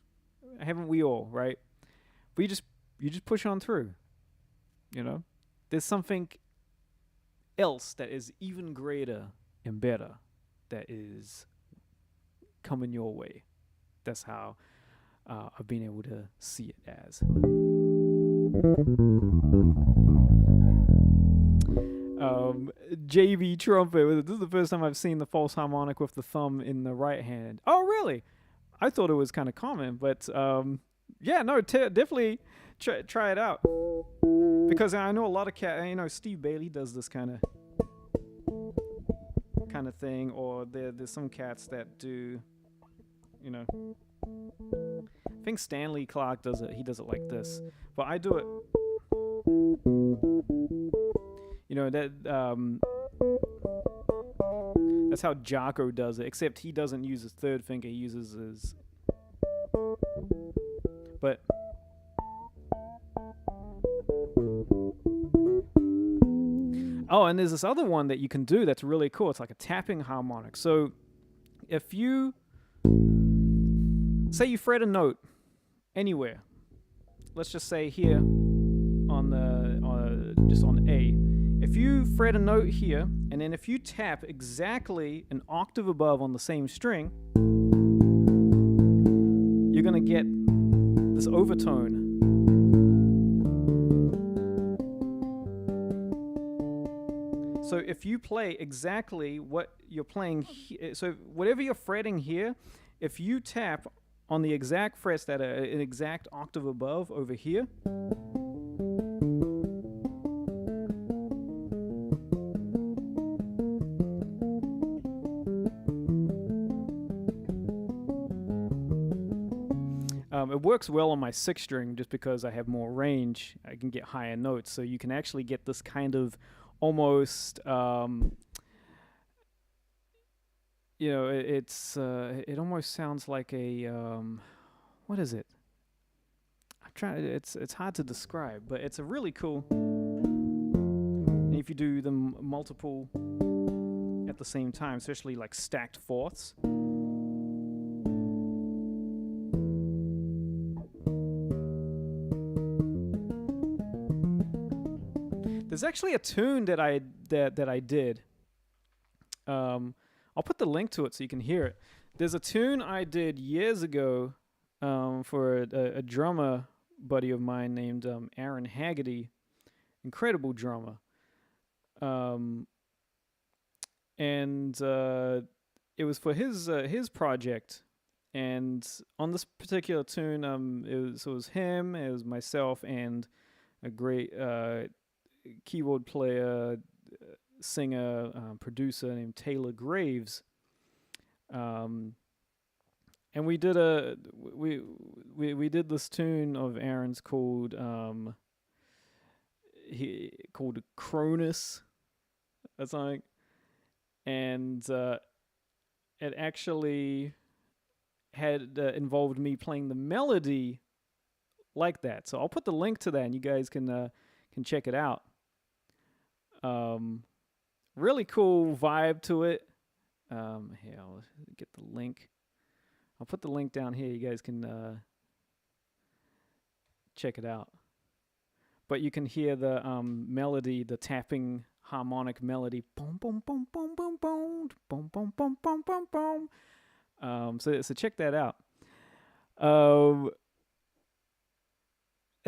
haven't we all, right? But you just push on through. There's something else that is even greater and better that is coming your way. That's how I've been able to see it as. JV trumpet. This is the first time I've seen the false harmonic with the thumb in the right hand. Oh, really? I thought it was kind of common, but yeah, no, definitely try it out. Because I know a lot of Steve Bailey does this kind of thing, or there's some cats that do, I think Stanley Clarke does it. He does it like this, but I do it. That's how Jaco does it, except he doesn't use his third finger, he uses his. But and there's this other one that you can do that's really cool. It's like a tapping harmonic. So if you say you fret a note anywhere, let's just say here just on A. If you fret a note here, and then if you tap exactly an octave above on the same string, you're going to get this overtone. So if you play exactly what you're playing so whatever you're fretting here, if you tap on the exact frets that are an exact octave above over here, it works well on my 6th string just because I have more range. I can get higher notes, so you can actually get this kind of almost, it almost sounds like a, what is it? It's hard to describe, but it's a really cool. And if you do them multiple at the same time, especially like stacked fourths. There's actually a tune that I did. I'll put the link to it so you can hear it. There's a tune I did years ago for a drummer buddy of mine named Aaron Haggerty, incredible drummer. And it was for his project. And on this particular tune, it was him, it was myself, and a great keyboard player, singer, producer named Taylor Graves, and we did we did this tune of Aaron's called Cronus, that's something, and it actually had involved me playing the melody like that. So I'll put the link to that, and you guys can check it out. Really cool vibe to it. Here, I'll get the link. I'll put the link down here. You guys can check it out. But you can hear the melody, the tapping harmonic melody. Boom, boom, boom, boom, boom, boom, boom, boom, boom, boom, boom, boom. So check that out.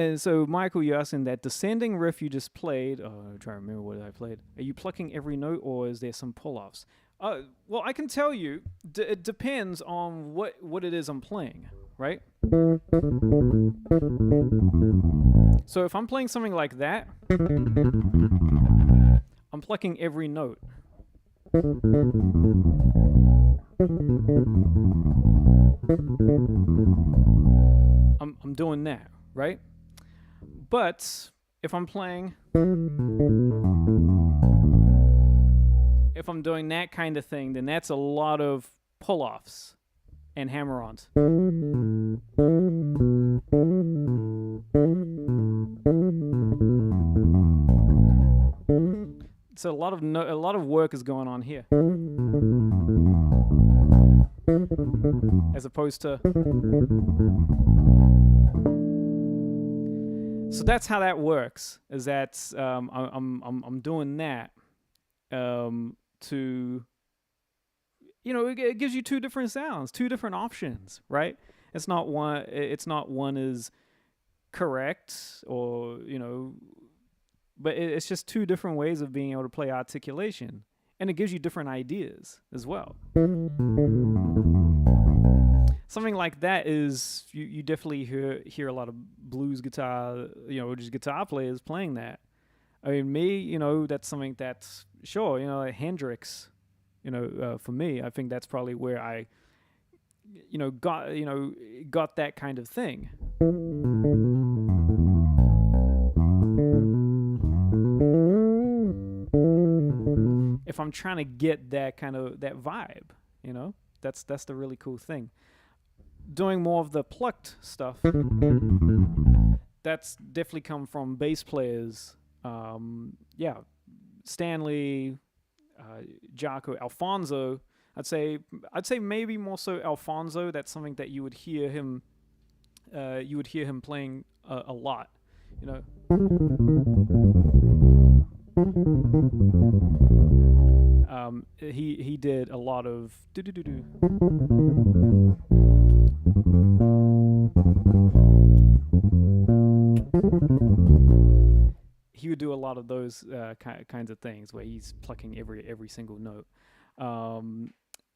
And so, Michael, you're asking that descending riff you just played. Oh, I'm trying to remember what I played. Are you plucking every note, or is there some pull-offs? Well, I can tell you, it depends on what it is I'm playing, right? So if I'm playing something like that, I'm plucking every note. I'm doing that, right? But if I'm playing, if I'm doing that kind of thing, then that's a lot of pull-offs and hammer-ons. So a lot of work is going on here, as opposed to. So that's how that works. Is that I'm doing that to, it gives you two different sounds, two different options, right? It's not one is correct, or but it's just two different ways of being able to play articulation, and it gives you different ideas as well. Something like that is you definitely hear a lot of blues guitar, just guitar players playing that. I mean, me, that's something that's sure, like Hendrix, for me, I think that's probably where I, got that kind of thing. If I'm trying to get that kind of that vibe, that's the really cool thing. Doing more of the plucked stuff, that's definitely come from bass players. Stanley, Jaco, Alfonso. I'd say maybe more so Alfonso. That's something that you would hear him playing a lot. He did a lot of do-do-do-do. He would do a lot of those kinds of things where he's plucking every single note.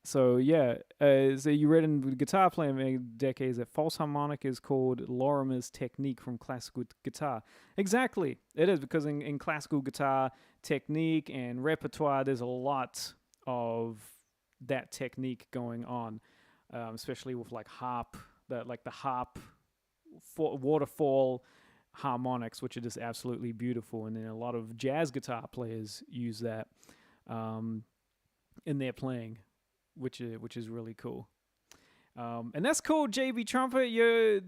So you read in guitar playing many decades that false harmonic is called Lorimer's technique from classical guitar. Exactly, it is, because in classical guitar technique and repertoire, there's a lot of that technique going on, especially with like harp, the harp waterfall harmonics, which are just absolutely beautiful, and then a lot of jazz guitar players use that in their playing, which is really cool. And that's cool, JB Trumpet. You're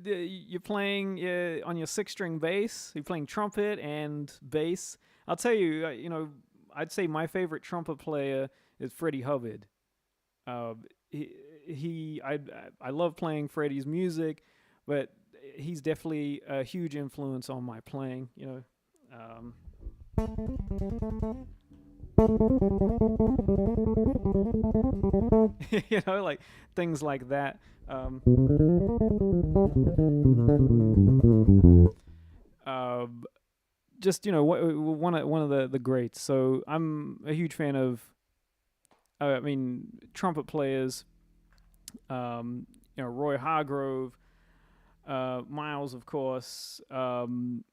playing on your 6-string bass. You're playing trumpet and bass. I'll tell you, I'd say my favorite trumpet player is Freddie Hubbard. I love playing Freddie's music, but he's definitely a huge influence on my playing. Like things like that. Just one of the greats. So I'm a huge fan of trumpet players. Roy Hargrove, Miles, of course, Tom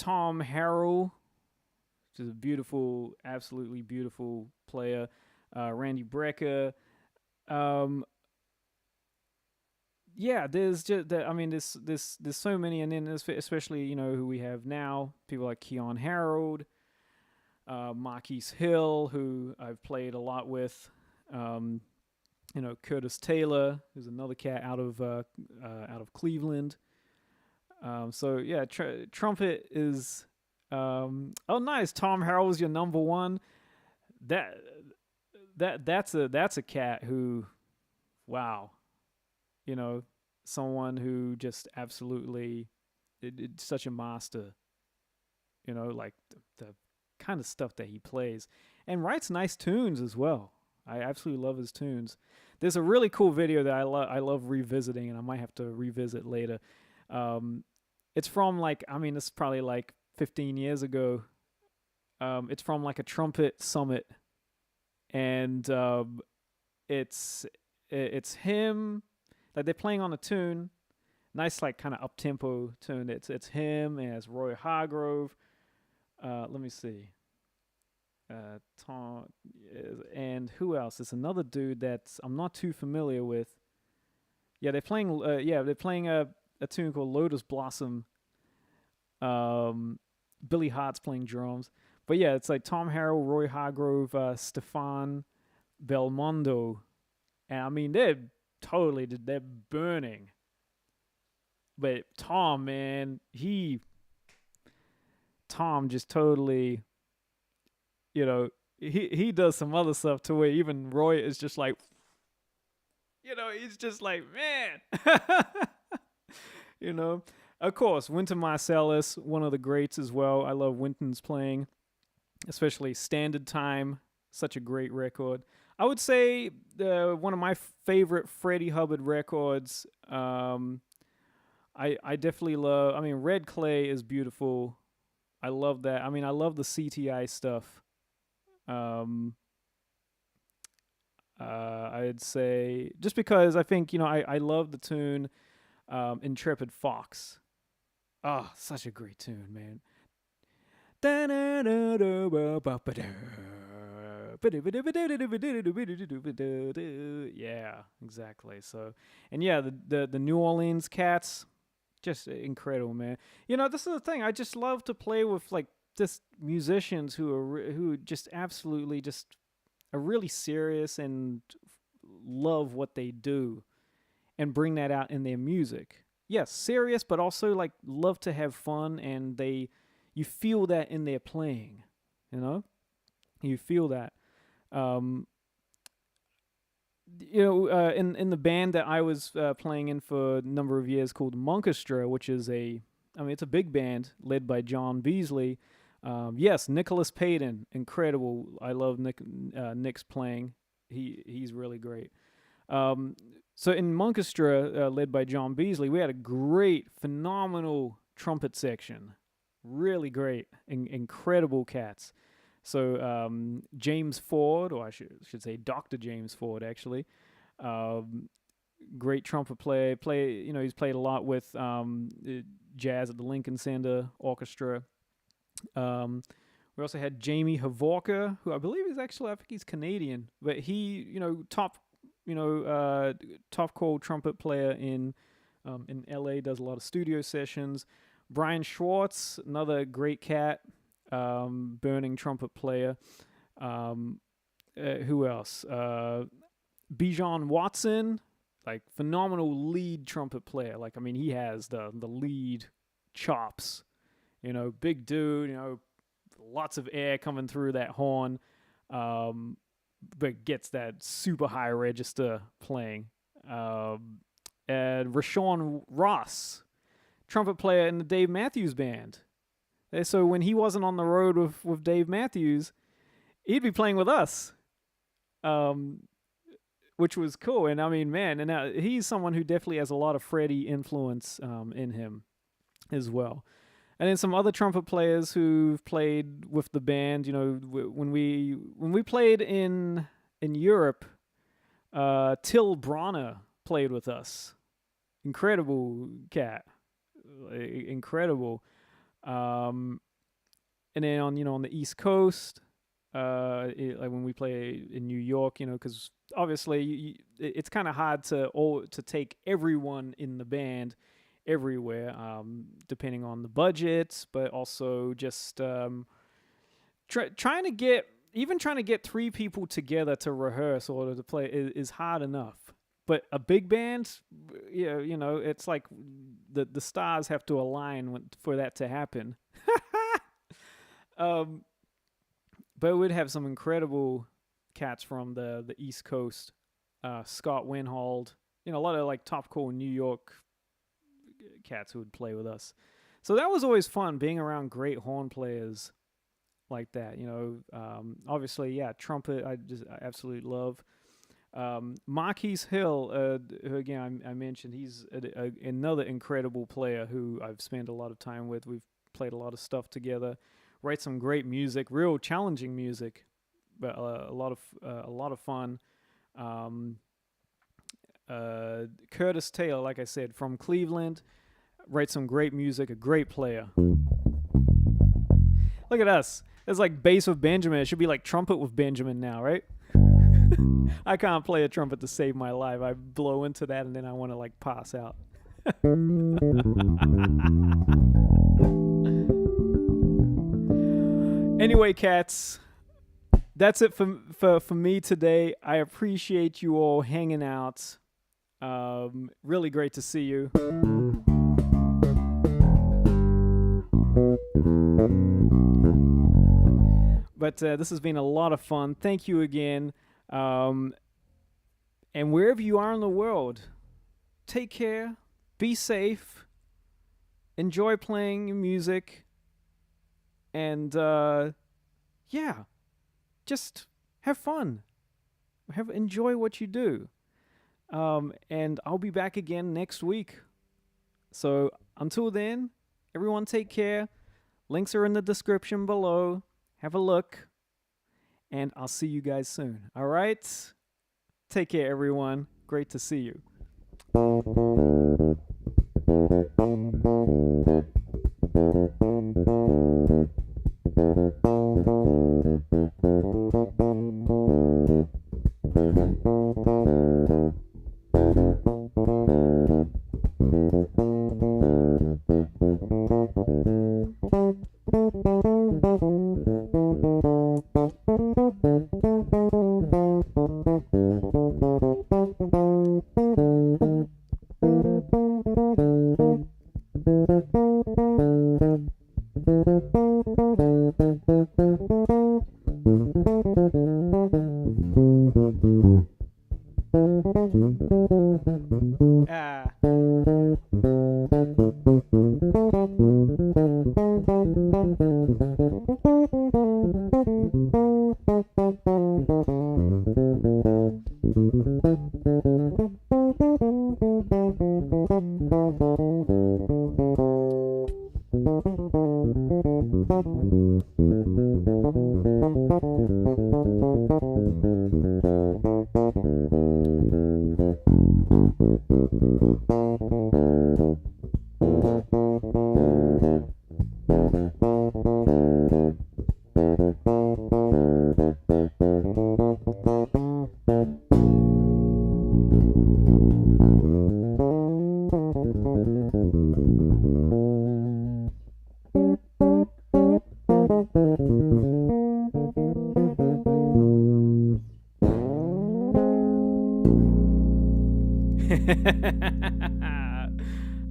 Harrell, which is a beautiful, absolutely beautiful player, Randy Brecker. There's just that. There's so many, and then especially who we have now, people like Keon Harold, Marquise Hill, who I've played a lot with. Curtis Taylor, who's another cat out of Cleveland. Trumpet is. Nice. Tom Harrell's your number one. That's a cat who, wow, someone who just absolutely, it's such a master. Like the kind of stuff that he plays, and writes nice tunes as well. I absolutely love his tunes. There's a really cool video that I love revisiting, and I might have to revisit later. It's from this is probably like 15 years ago. It's from like a trumpet summit, and it's him, like they're playing on a tune, nice like kind of up tempo tune. It's him, and it's Roy Hargrove. Let me see. Tom, and who else? It's another dude that I'm not too familiar with. Yeah, they're playing. They're playing a tune called Lotus Blossom. Billy Hart's playing drums, but yeah, it's like Tom Harrell, Roy Hargrove, Stefan Belmondo, and they're burning. But Tom, man, Tom just totally. He does some other stuff to where even Roy is just like, he's just like, man. Of course, Wynton Marsalis, one of the greats as well. I love Wynton's playing, especially Standard Time, such a great record. I would say one of my favorite Freddie Hubbard records. I definitely love, Red Clay is beautiful. I love that. I mean, I love the CTI stuff. Um, I'd say just because I think I love the tune Intrepid Fox. Oh, such a great tune, man. Yeah, exactly. So, and yeah, the New Orleans Cats, just incredible, man. This is the thing. I just love to play with like just musicians who just absolutely just are really serious and love what they do and bring that out in their music. Yes, serious, but also like love to have fun, and you feel that in their playing. You know, you feel that. Um, in the band that I was playing in for a number of years called Monkestra, which is it's a big band led by John Beasley. Yes, Nicholas Payton, incredible. I love Nick's playing. He's really great. Um, so in Monkestra, led by John Beasley, we had a great, phenomenal trumpet section. Really great, incredible cats. So James Ford, or I should say Dr. James Ford, actually, um, great trumpet player. He's played a lot with jazz at the Lincoln Center Orchestra. We also had Jamie Havorka, who I believe I think he's Canadian, but he, top call trumpet player in LA, does a lot of studio sessions. Brian Schwartz, another great cat, burning trumpet player. Who else? Bijan Watson, like phenomenal lead trumpet player. Like, I mean, he has the lead chops. Big dude. Lots of air coming through that horn, but gets that super high register playing. And Rashawn Ross, trumpet player in the Dave Matthews Band. So when he wasn't on the road with Dave Matthews, he'd be playing with us, which was cool. And I mean, man, and he's someone who definitely has a lot of Freddie influence in him as well. And then some other trumpet players who've played with the band. When we played in Europe, Till Bronner played with us. Incredible cat, incredible. And then on the East Coast, like when we play in New York, because obviously it's kind of hard to take everyone in the band everywhere, depending on the budget, but also just trying to get three people together to rehearse or to play is hard enough. But a big band, it's like the stars have to align for that to happen. But we'd have some incredible cats from the East Coast. Scott Winhold, a lot of like top cool New York cats who would play with us. So that was always fun, being around great horn players like that. Obviously, yeah, trumpet I absolutely love. Marquise Hill, who again I mentioned, he's another incredible player who I've spent a lot of time with. We've played a lot of stuff together, write some great music, real challenging music, but a lot of fun. Curtis Taylor, like I said, from Cleveland, writes some great music, a great player. Look at us. It's like bass with Benjamin. It should be like trumpet with Benjamin now, right? I can't play a trumpet to save my life. I blow into that and then I want to like pass out. Anyway, cats, that's it for me today. I appreciate you all hanging out. Really great to see you. But this has been a lot of fun. Thank you again. And wherever you are in the world, take care, be safe, enjoy playing music, and just have fun. Enjoy what you do. And I'll be back again next week. So until then, everyone take care. Links are in the description below. Have a look. And I'll see you guys soon. All right? Take care, everyone. Great to see you. Ah.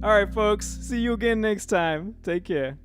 All right, folks. See you again next time. Take care.